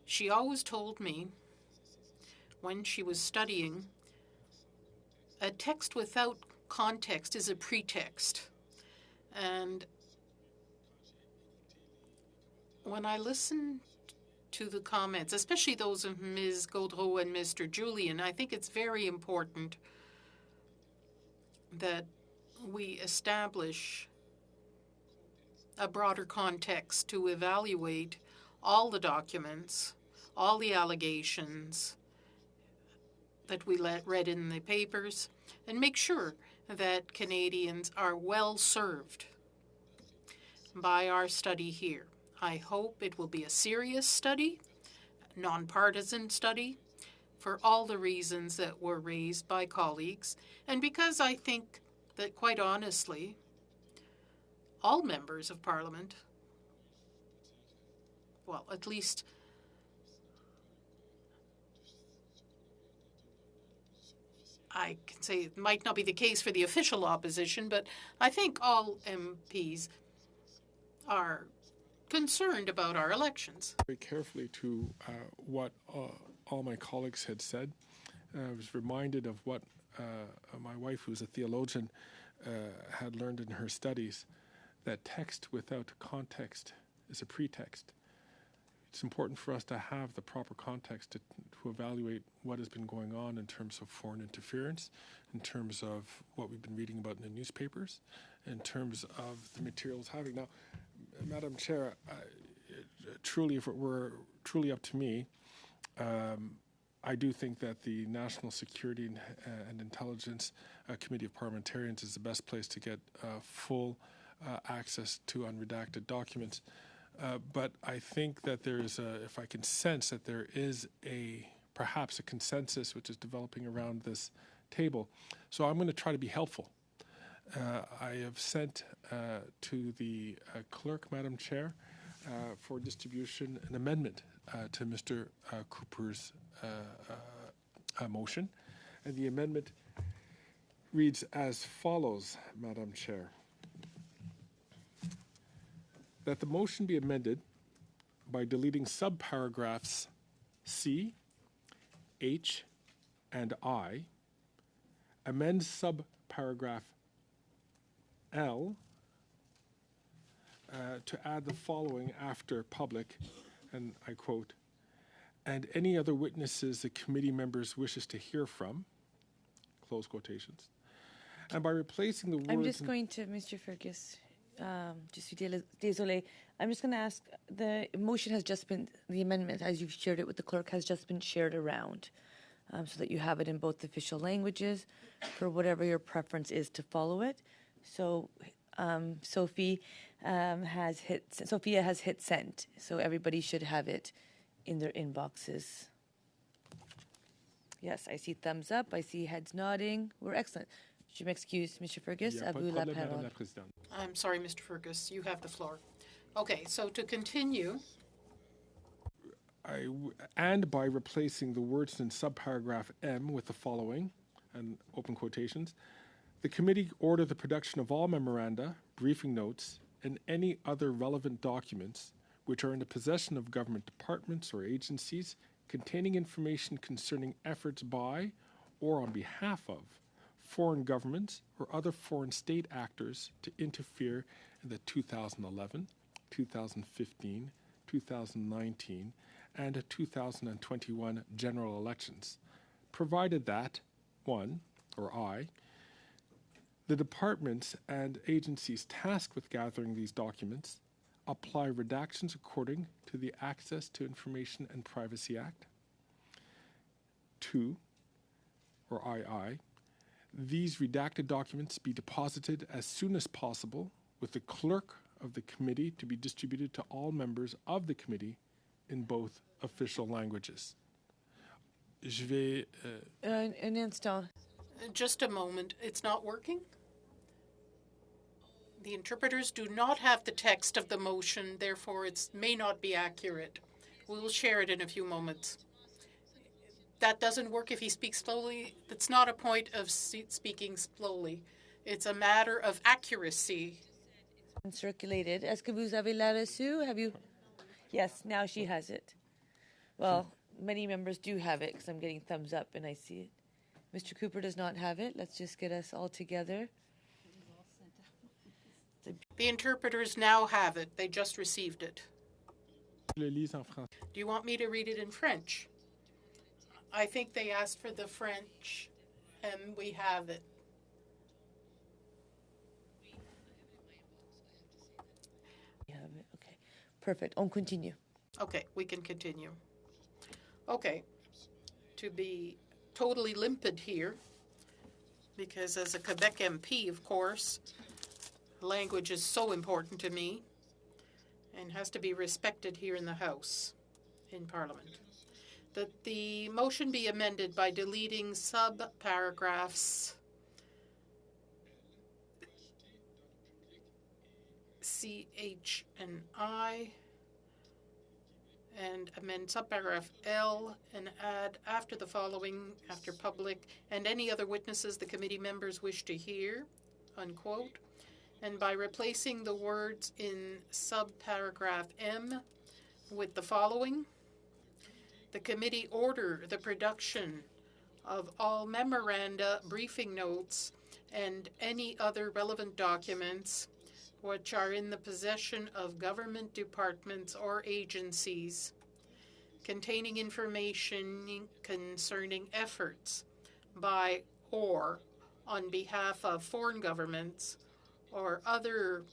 She always told me when she was studying, a text without context is a pretext. And when I listened to the comments, especially those of Ms. Gaudreau and Mr. Julian, I think it's very important that we establish a broader context to evaluate all the documents, all the allegations that we read in the papers, and make sure that Canadians are well served by our study here. I hope it will be a serious study, nonpartisan study, for all the reasons that were raised by colleagues, and because I think that, quite honestly, all members of Parliament, well, at least I can say it might not be the case for the official opposition, but I think all MPs are concerned about our elections. Very carefully to what all my colleagues had said. I was reminded of what my wife, who's a theologian, had learned in her studies that text without context is a pretext. It's important for us to have the proper context to evaluate what has been going on in terms of foreign interference, in terms of what we've been reading about in the newspapers, in terms of the materials having. Now, Madam Chair, truly, if it were truly up to me, I do think that the National Security and Intelligence Committee of Parliamentarians is the best place to get full access to unredacted documents. But I think that there is if I can sense that there is perhaps a consensus which is developing around this table. So I'm going to try to be helpful. I have sent to the clerk, Madam Chair, for distribution an amendment to Mr. Cooper's motion. And the amendment reads as follows, Madam Chair. That the motion be amended by deleting subparagraphs C, H, and I, amend subparagraph L to add the following after public, and I quote, and any other witnesses the committee members wishes to hear from, close quotations, and by replacing the words... I'm just going to, Mr. Fergus, je suis désolé. I'm just going to ask, the motion has just been, the amendment, as you've shared it with the clerk, has just been shared around so that you have it in both official languages for whatever your preference is to follow it. So Sophia has hit send, so everybody should have it in their inboxes. Yes, I see thumbs up, I see heads nodding. We're excellent. Je m'excuse, Mr. Fergus. À vous la parole. I'm sorry, Mr. Fergus, you have the floor. Okay, so to continue. And by replacing the words in subparagraph M with the following, and open quotations, the committee order the production of all memoranda, briefing notes, and any other relevant documents which are in the possession of government departments or agencies containing information concerning efforts by or on behalf of foreign governments or other foreign state actors to interfere in the 2011, 2015, 2019, and 2021 general elections, provided that, 1, or I, the departments and agencies tasked with gathering these documents apply redactions according to the Access to Information and Privacy Act. 2, or II, these redacted documents be deposited as soon as possible with the clerk of the committee to be distributed to all members of the committee in both official languages. Je vais... Un instant. Just a moment. It's not working? The interpreters do not have the text of the motion, therefore it may not be accurate. We will share it in a few moments. That doesn't work if he speaks slowly. It's not a point of speaking slowly. It's a matter of accuracy. Circulated. Est-ce que vous avez la reçu? Have you? Yes, now she has it. Well, many members do have it because I'm getting thumbs up and I see it. Mr. Cooper does not have it. Let's just get us all together. The interpreters now have it. They just received it. Je le lis en français. Do you want me to read it in French? I think they asked for the French, and we have it. You have it. Okay. Perfect. On continue. Okay, we can continue. Okay. To be totally limpid here, because as a Quebec MP, of course, language is so important to me and has to be respected here in the House, in Parliament. That the motion be amended by deleting subparagraphs C, H, and I, and amend subparagraph L and add after the following, after public, and any other witnesses the committee members wish to hear, unquote, and by replacing the words in subparagraph M with the following. The committee order the production of all memoranda, briefing notes, and any other relevant documents which are in the possession of government departments or agencies containing information concerning efforts by or on behalf of foreign governments or other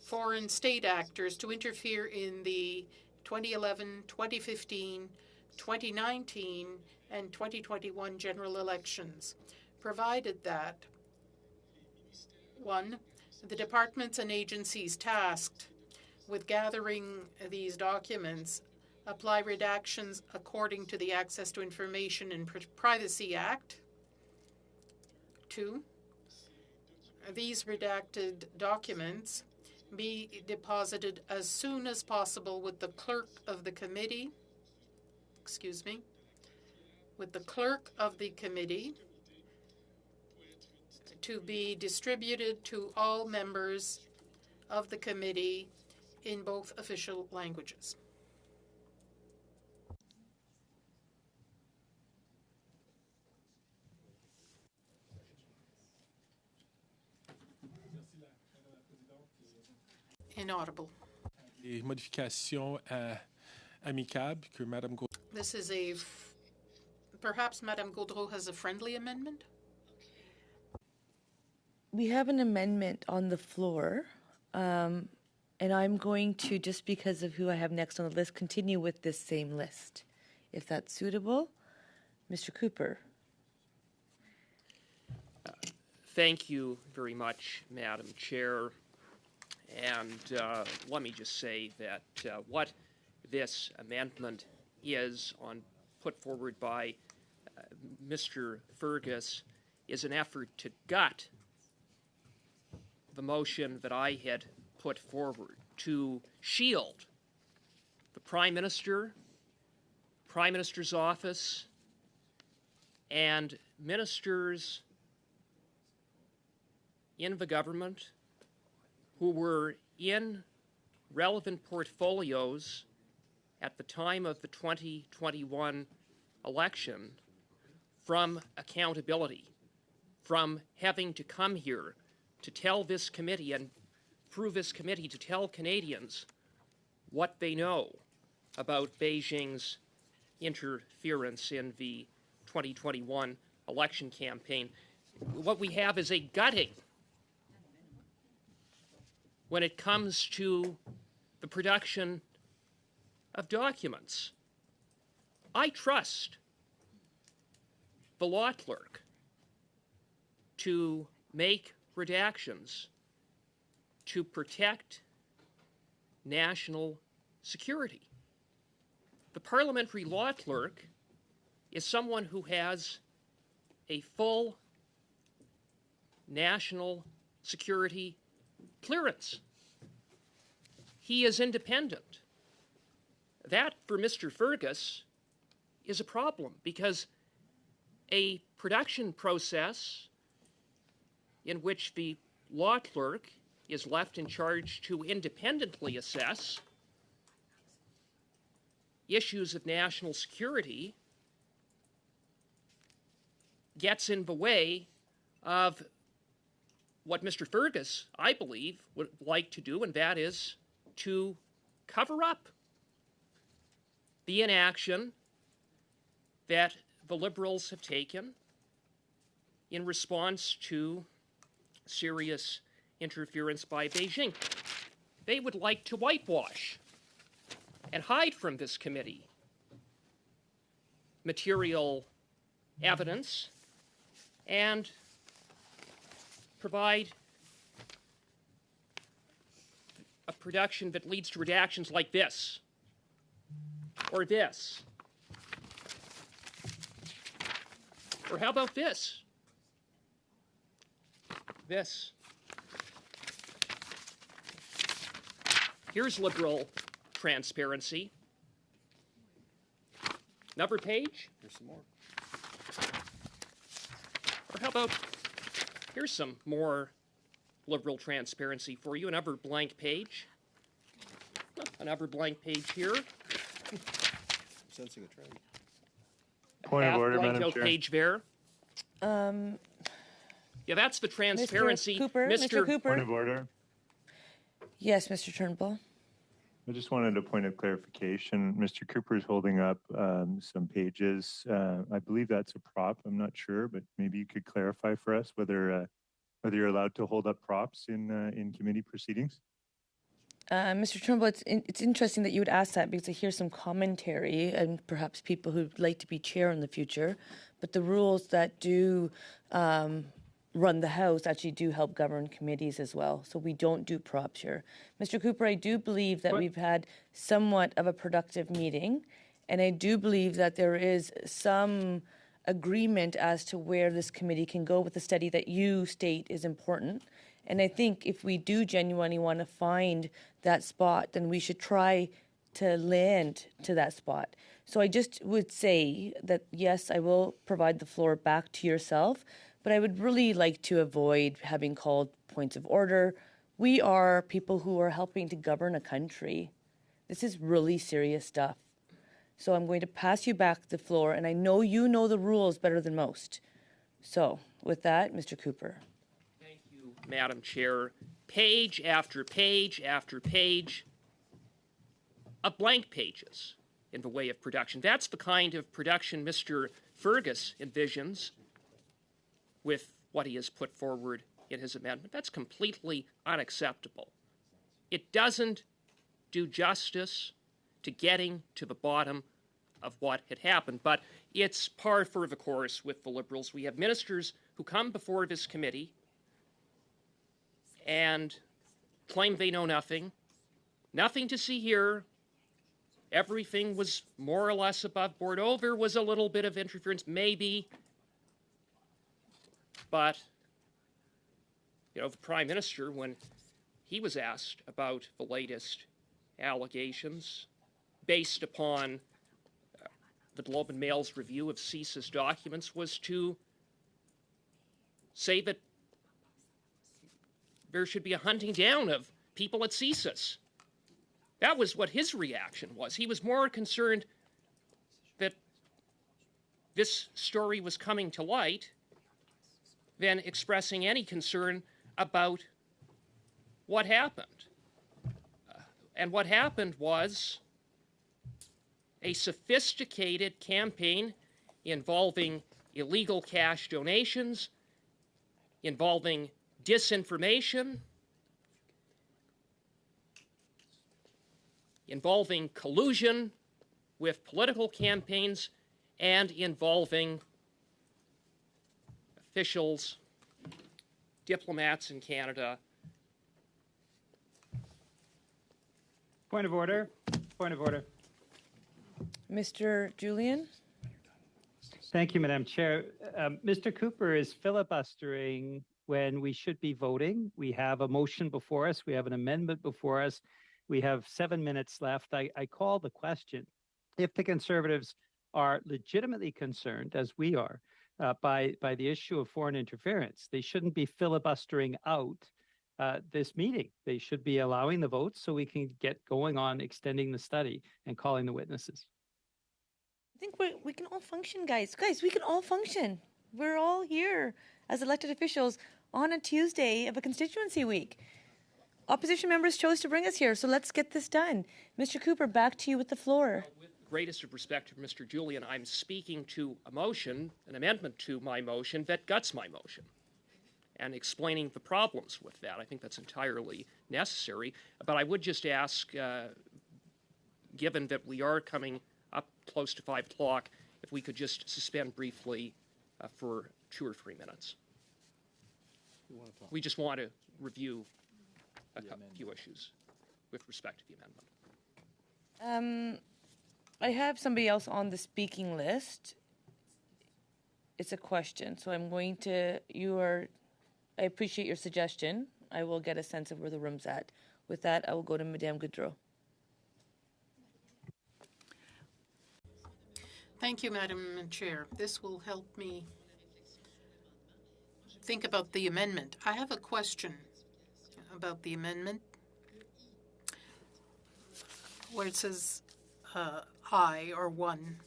foreign state actors to interfere in the 2011, 2015, 2019, and 2021 general elections, provided that 1. The departments and agencies tasked with gathering these documents apply redactions according to the Access to Information and Privacy Act. 2. These redacted documents be deposited as soon as possible with the clerk of the committee, to be distributed to all members of the committee in both official languages. Inaudible. Les modifications amicables que Madame Gaudreau. This is a, perhaps Madame Gaudreau has a friendly amendment? We have an amendment on the floor, and I'm going to, just because of who I have next on the list, continue with this same list. If that's suitable, Mr. Cooper. Thank you very much, Madam Chair. And let me just say that what this amendment is put forward by Mr. Fergus is an effort to gut the motion that I had put forward to shield the Prime Minister, Prime Minister's office, and ministers in the government who were in relevant portfolios at the time of the 2021 election from accountability, from having to come here to tell this committee and through this committee to tell Canadians what they know about Beijing's interference in the 2021 election campaign. What we have is a gutting when it comes to the production of documents. I trust the law clerk to make redactions to protect national security. The parliamentary law clerk is someone who has a full national security clearance. He is independent. That, for Mr. Fergus, is a problem because a production process in which the law clerk is left in charge to independently assess issues of national security gets in the way of what Mr. Fergus, I believe, would like to do, and that is to cover up the inaction that the Liberals have taken in response to serious interference by Beijing. They would like to whitewash and hide from this committee material evidence and provide a production that leads to redactions like this or this. Or how about this? This. Here's liberal transparency. Another page? Here's some more. Or how about, here's some more liberal transparency for you. Another blank page. Another blank page here. I'm sensing a trend. Point of order, blanked Madam out Chair. page there. Yeah, that's the transparency. Mr. Cooper. Point of order. Yes, Mr. Turnbull. I just wanted a point of clarification. Mr. Cooper is holding up some pages. I believe that's a prop. I'm not sure, but maybe you could clarify for us whether you're allowed to hold up props in committee proceedings. Mr. Turnbull, it's interesting that you would ask that because I hear some commentary and perhaps people who'd like to be chair in the future, but the rules that do run the House actually do help govern committees as well. So we don't do props here. Mr. Cooper, I do believe that we've had somewhat of a productive meeting, and I do believe that there is some agreement as to where this committee can go with the study that you state is important. And I think if we do genuinely want to find that spot, then we should try to land to that spot. So I just would say that, yes, I will provide the floor back to yourself, but I would really like to avoid having called points of order. We are people who are helping to govern a country. This is really serious stuff. So I'm going to pass you back the floor, and I know you know the rules better than most. So with that, Mr. Cooper. Thank you, Madam Chair. Page after page after page of blank pages in the way of production. That's the kind of production Mr. Fergus envisions with what he has put forward in his amendment. That's completely unacceptable. It doesn't do justice to getting to the bottom of what had happened, but it's par for the course with the Liberals. We have ministers who come before this committee and claim they know nothing. Nothing to see here. Everything was more or less above board. Oh, there was a little bit of interference, maybe. But, the Prime Minister, when he was asked about the latest allegations based upon the Globe and Mail's review of CSIS documents, was to say that there should be a hunting down of people at CSIS. That was what his reaction was. He was more concerned that this story was coming to light than expressing any concern about what happened. And what happened was a sophisticated campaign involving illegal cash donations, involving disinformation, involving collusion with political campaigns, and involving officials, diplomats in Canada. Point of order. Point of order. Mr. Julian? Thank you, Madam Chair. Mr. Cooper is filibustering when we should be voting. We have a motion before us. We have an amendment before us. We have 7 minutes left. I call the question. If the Conservatives are legitimately concerned, as we are, by the issue of foreign interference, they shouldn't be filibustering out this meeting. They should be allowing the votes so we can get going on extending the study and calling the witnesses. I think we can all function, guys. Guys, we can all function. We're all here as elected officials on a Tuesday of a constituency week. Opposition members chose to bring us here, so let's get this done. Mr. Cooper, back to you with the floor. With the greatest of respect to Mr. Julian, I'm speaking to a motion, an amendment to my motion that guts my motion, and explaining the problems with that. I think that's entirely necessary. But I would just ask, given that we are coming up close to 5 o'clock, if we could just suspend briefly for 2 or 3 minutes. We just want to review a few issues with respect to the amendment. I have somebody else on the speaking list. It's a question, so I'm going to, I appreciate your suggestion. I will get a sense of where the room's at. With that, I will go to Madame Goudreau. Thank you, Madam Chair. This will help me think about the amendment. I have a question about the amendment where it says I or one.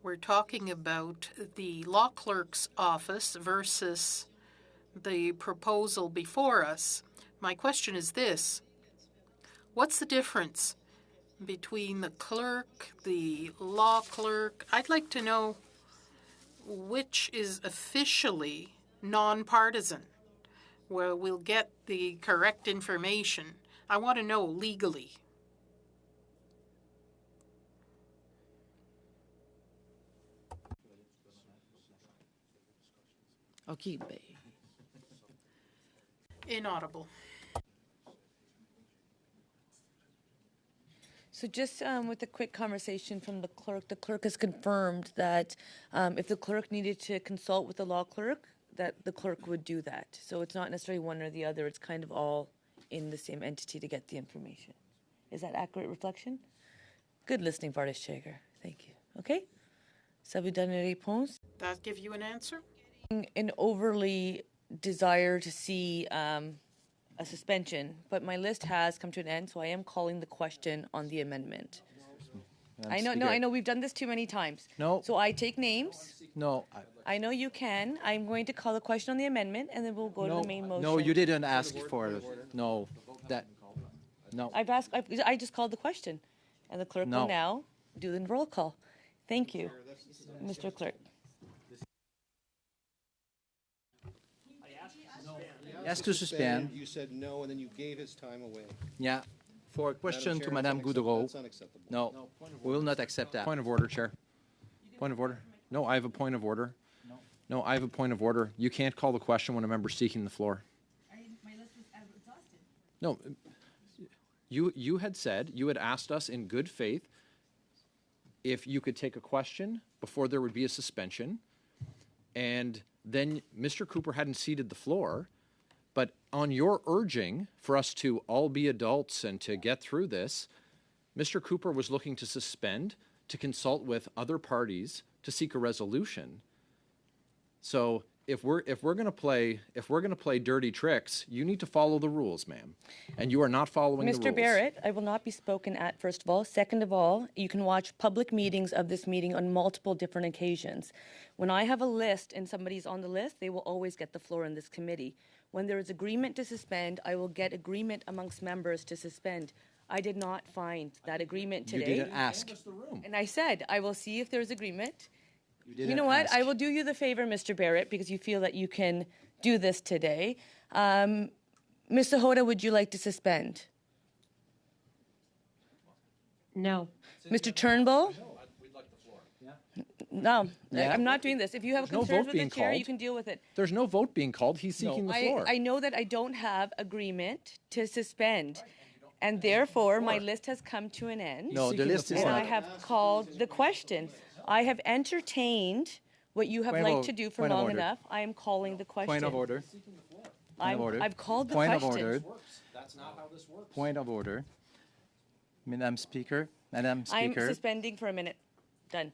we're talking about the law clerk's office versus the proposal before us. My question is this: what's the difference between the clerk, the law clerk? I'd like to know which is officially nonpartisan, where we'll get the correct information. I want to know legally. Okay, Inaudible. So just with a quick conversation from the clerk has confirmed that if the clerk needed to consult with the law clerk, that the clerk would do that. So it's not necessarily one or the other. It's kind of all in the same entity to get the information. Is that accurate reflection? Good listening, Bartis Shaker. Thank you. Okay? Ça vous donne une réponse? That give you an answer? An overly desire to see a suspension, but my list has come to an end, so I am calling the question on the amendment. I know we've done this too many times. No. So I take names. No, I know you can. I'm going to call the question on the amendment, and then we'll go to the main motion. no, you didn't ask for it. No, no. I just called the question, and the clerk No. will now do the roll call. Thank you, Mr. Clerk. Yes to suspend. You said no, and then you gave his time away. Yeah. For a question to Madame That's Goudreau. unacceptable. No, we will not accept that. Point of order, Chair. Point of order. No, I have a point of order. No, I have a point of order. You can't call the question when a member's seeking the floor. My list was exhausted. No, you had said, you had asked us in good faith if you could take a question before there would be a suspension, and then Mr. Cooper hadn't ceded the floor, but on your urging for us to all be adults and to get through this, Mr. Cooper was looking to suspend, to consult with other parties, to seek a resolution. So if we're going to play dirty tricks, you need to follow the rules, ma'am, and you are not following the rules. Mr. Barrett, I will not be spoken at, first of all. Second of all, you can watch public meetings of this meeting on multiple different occasions. When I have a list and somebody's on the list, they will always get the floor in this committee. When there is agreement to suspend, I will get agreement amongst members to suspend. I did not find that agreement today. You didn't ask. And I said, I will see if there's agreement. You know what? ask. I will do you the favor, Mr. Barrett, because you feel that you can do this today. Mr. Hoda, would you like to suspend? No. Mr. Turnbull? No, Yeah. I'm not doing this. If you have There's no concerns vote with the being chair, you called. can deal with it. There's no vote being called. He's seeking the floor. I know that I don't have agreement to suspend, and therefore my list has come to an end. No, the seeking the list is And floor. I not. have called the question. I have entertained what you have Point of liked order. to do for Point of long order. enough. I am calling the question. Point of order. Point of order. I've called the Point question. of order. Point of order. Madam Speaker. Madam I'm Speaker. suspending for a minute. Done.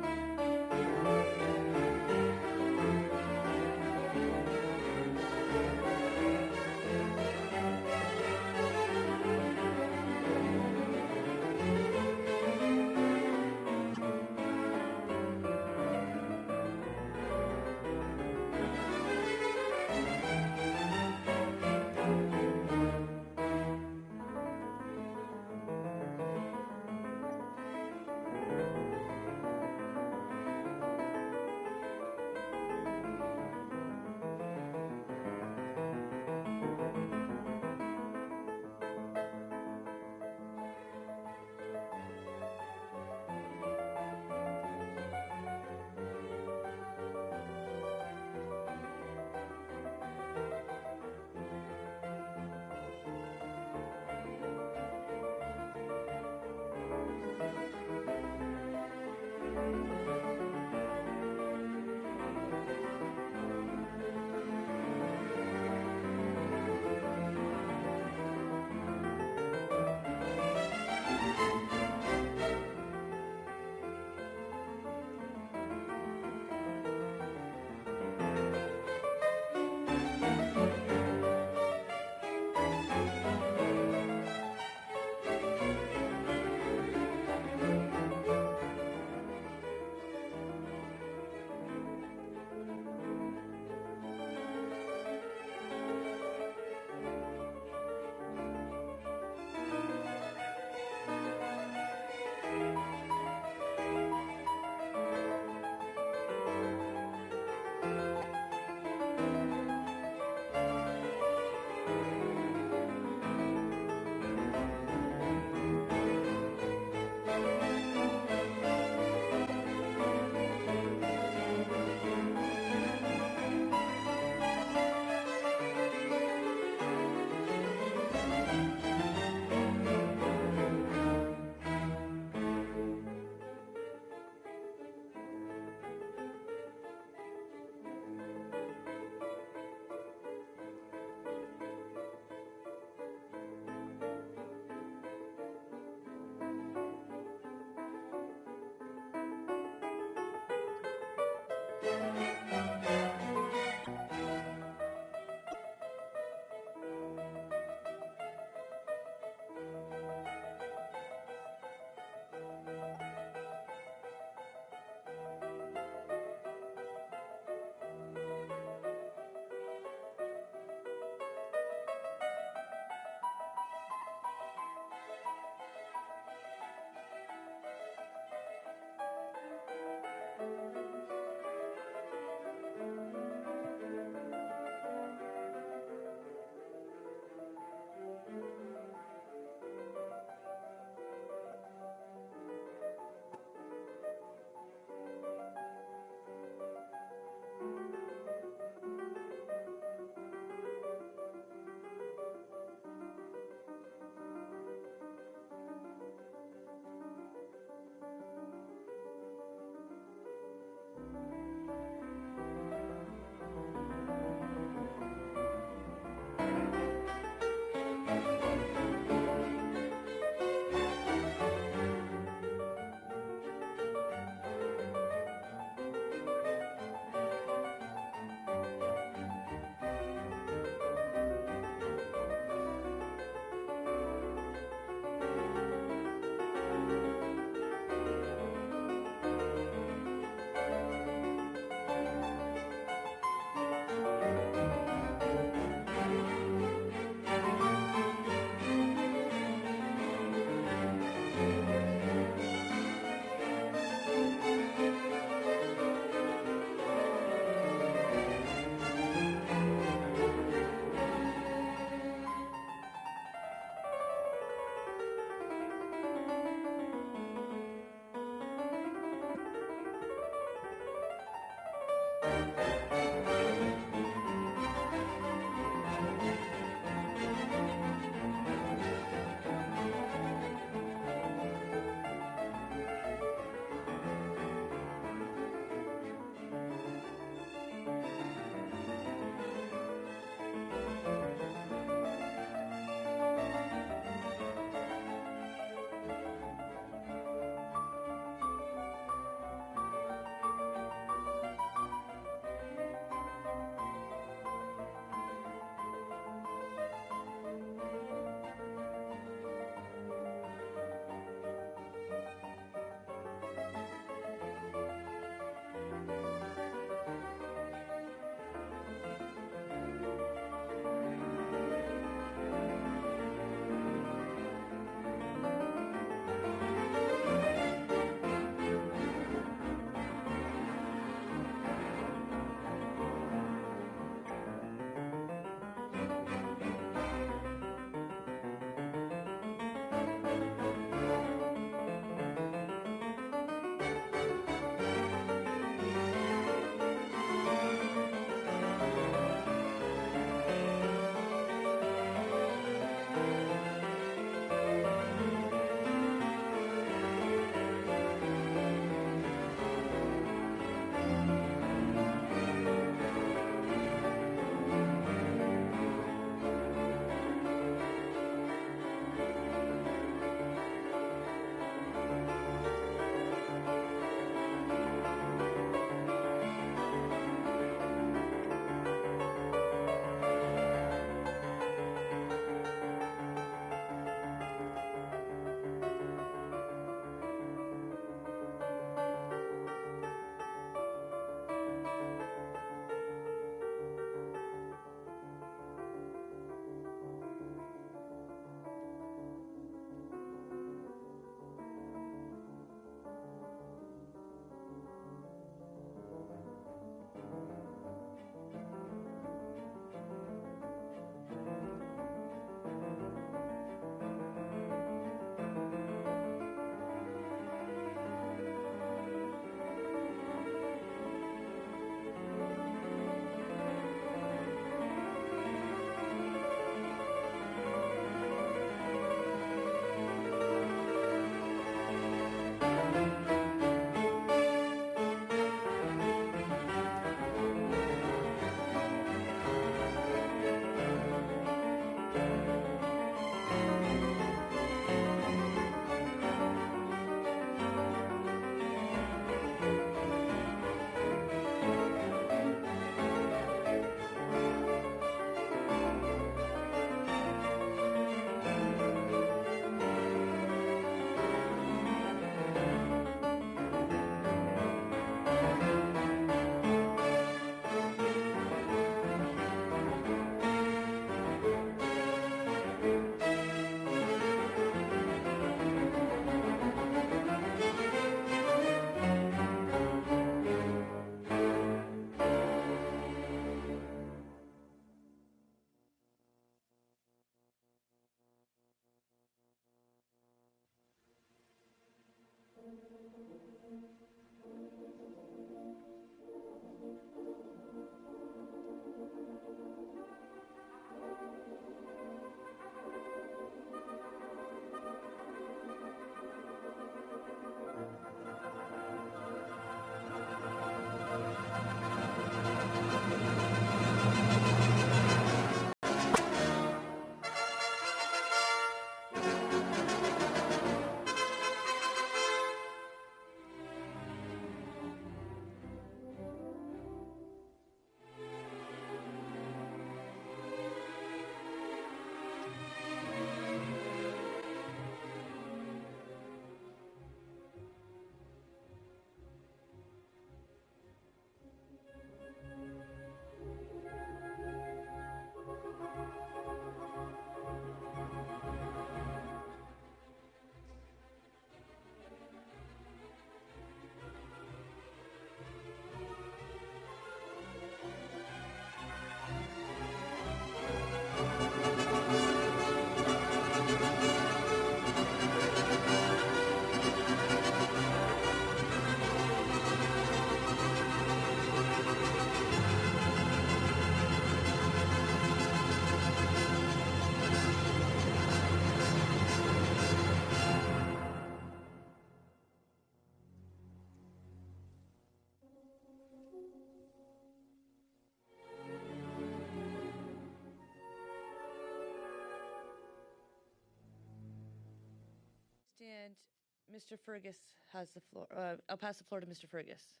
Mr. Fergus has the floor. I'll pass the floor to Mr. Fergus.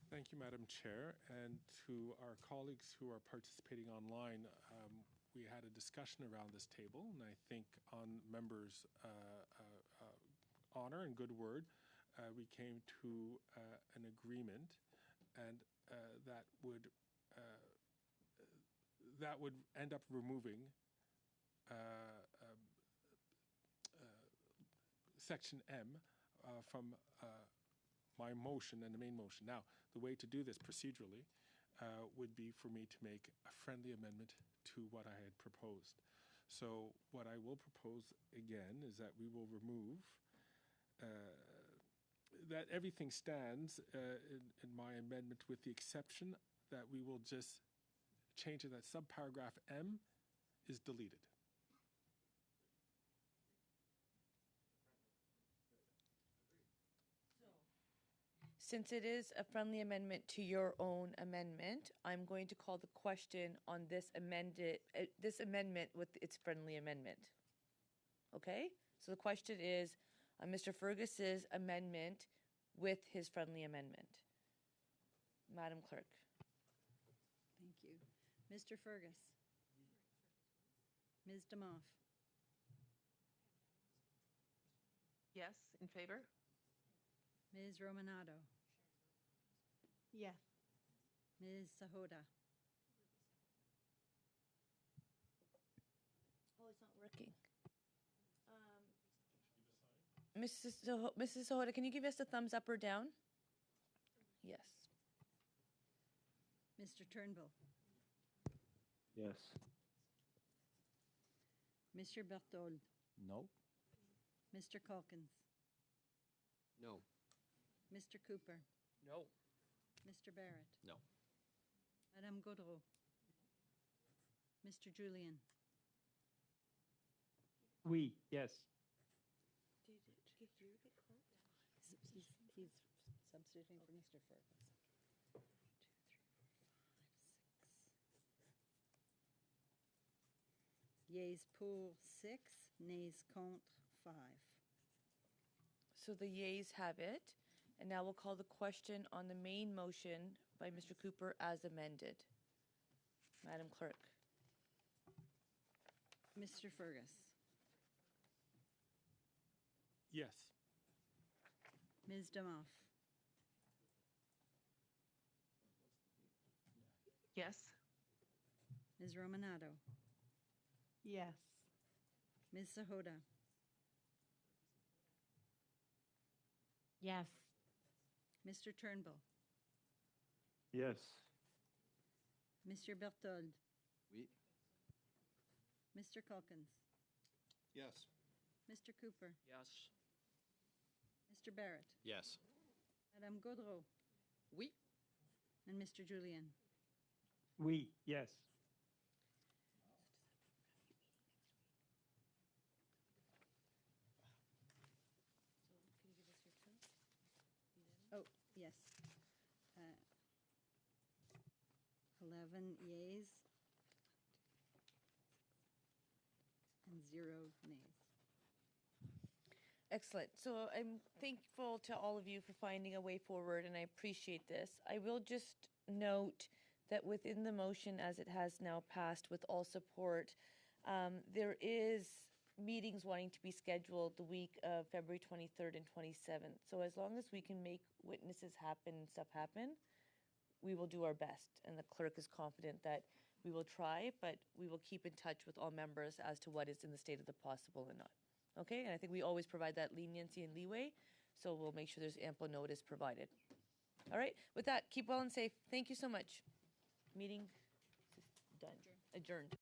Thank you, Madam Chair, and to our colleagues who are participating online. We had a discussion around this table, and I think on members' honor and good word, we came to an agreement, and that would end up removing Section M from my motion and the main motion. Now, the way to do this procedurally would be for me to make a friendly amendment to what I had proposed. So what I will propose again is that we will remove that everything stands in my amendment, with the exception that we will just change it that subparagraph M is deleted. Since it is a friendly amendment to your own amendment, I'm going to call the question on this amendment with its friendly amendment. Okay? So the question is on Mr. Fergus's amendment with his friendly amendment. Madam Clerk. Thank you. Mr. Fergus. Ms. Demoff. Yes, in favor? Ms. Romanado. Yes. Ms. Sahota. Oh, it's not working. Mrs. Sahota, can you give us a thumbs up or down? Yes. Mr. Turnbull. Yes. Mr. Berthold. No. Mr. Calkins. No. Mr. Cooper. No. Mr. Barrett. No. Madame Gaudreau. Mr. Julian. Oui, yes. He's substituting for Mr. Fergus. 1, 2, 3, 4, 5, 6. Yeas pour 6, nays contre 5. So the yeas have it. And now we'll call the question on the main motion by Mr. Cooper as amended. Madam Clerk. Mr. Fergus. Yes. Ms. Demoff. Yes. Ms. Romanado. Yes. Ms. Sahota. Yes. Mr. Turnbull. Yes. Mr. Berthold. Oui. Mr. Calkins. Yes. Mr. Cooper. Yes. Mr. Barrett. Yes. Madame Gaudreau. Oui. And Mr. Julian. Oui, yes. Oh, yes. 11 yeas and 0 nays. Excellent. So I'm thankful to all of you for finding a way forward, and I appreciate this. I will just note that within the motion as it has now passed with all support, there is meetings wanting to be scheduled the week of February 23rd and 27th. So as long as we can make witnesses happen and stuff happen, we will do our best. And the clerk is confident that we will try, but we will keep in touch with all members as to what is in the state of the possible and not. Okay? And I think we always provide that leniency and leeway, so we'll make sure there's ample notice provided. All right? With that, keep well and safe. Thank you so much. Meeting done. Adjourned.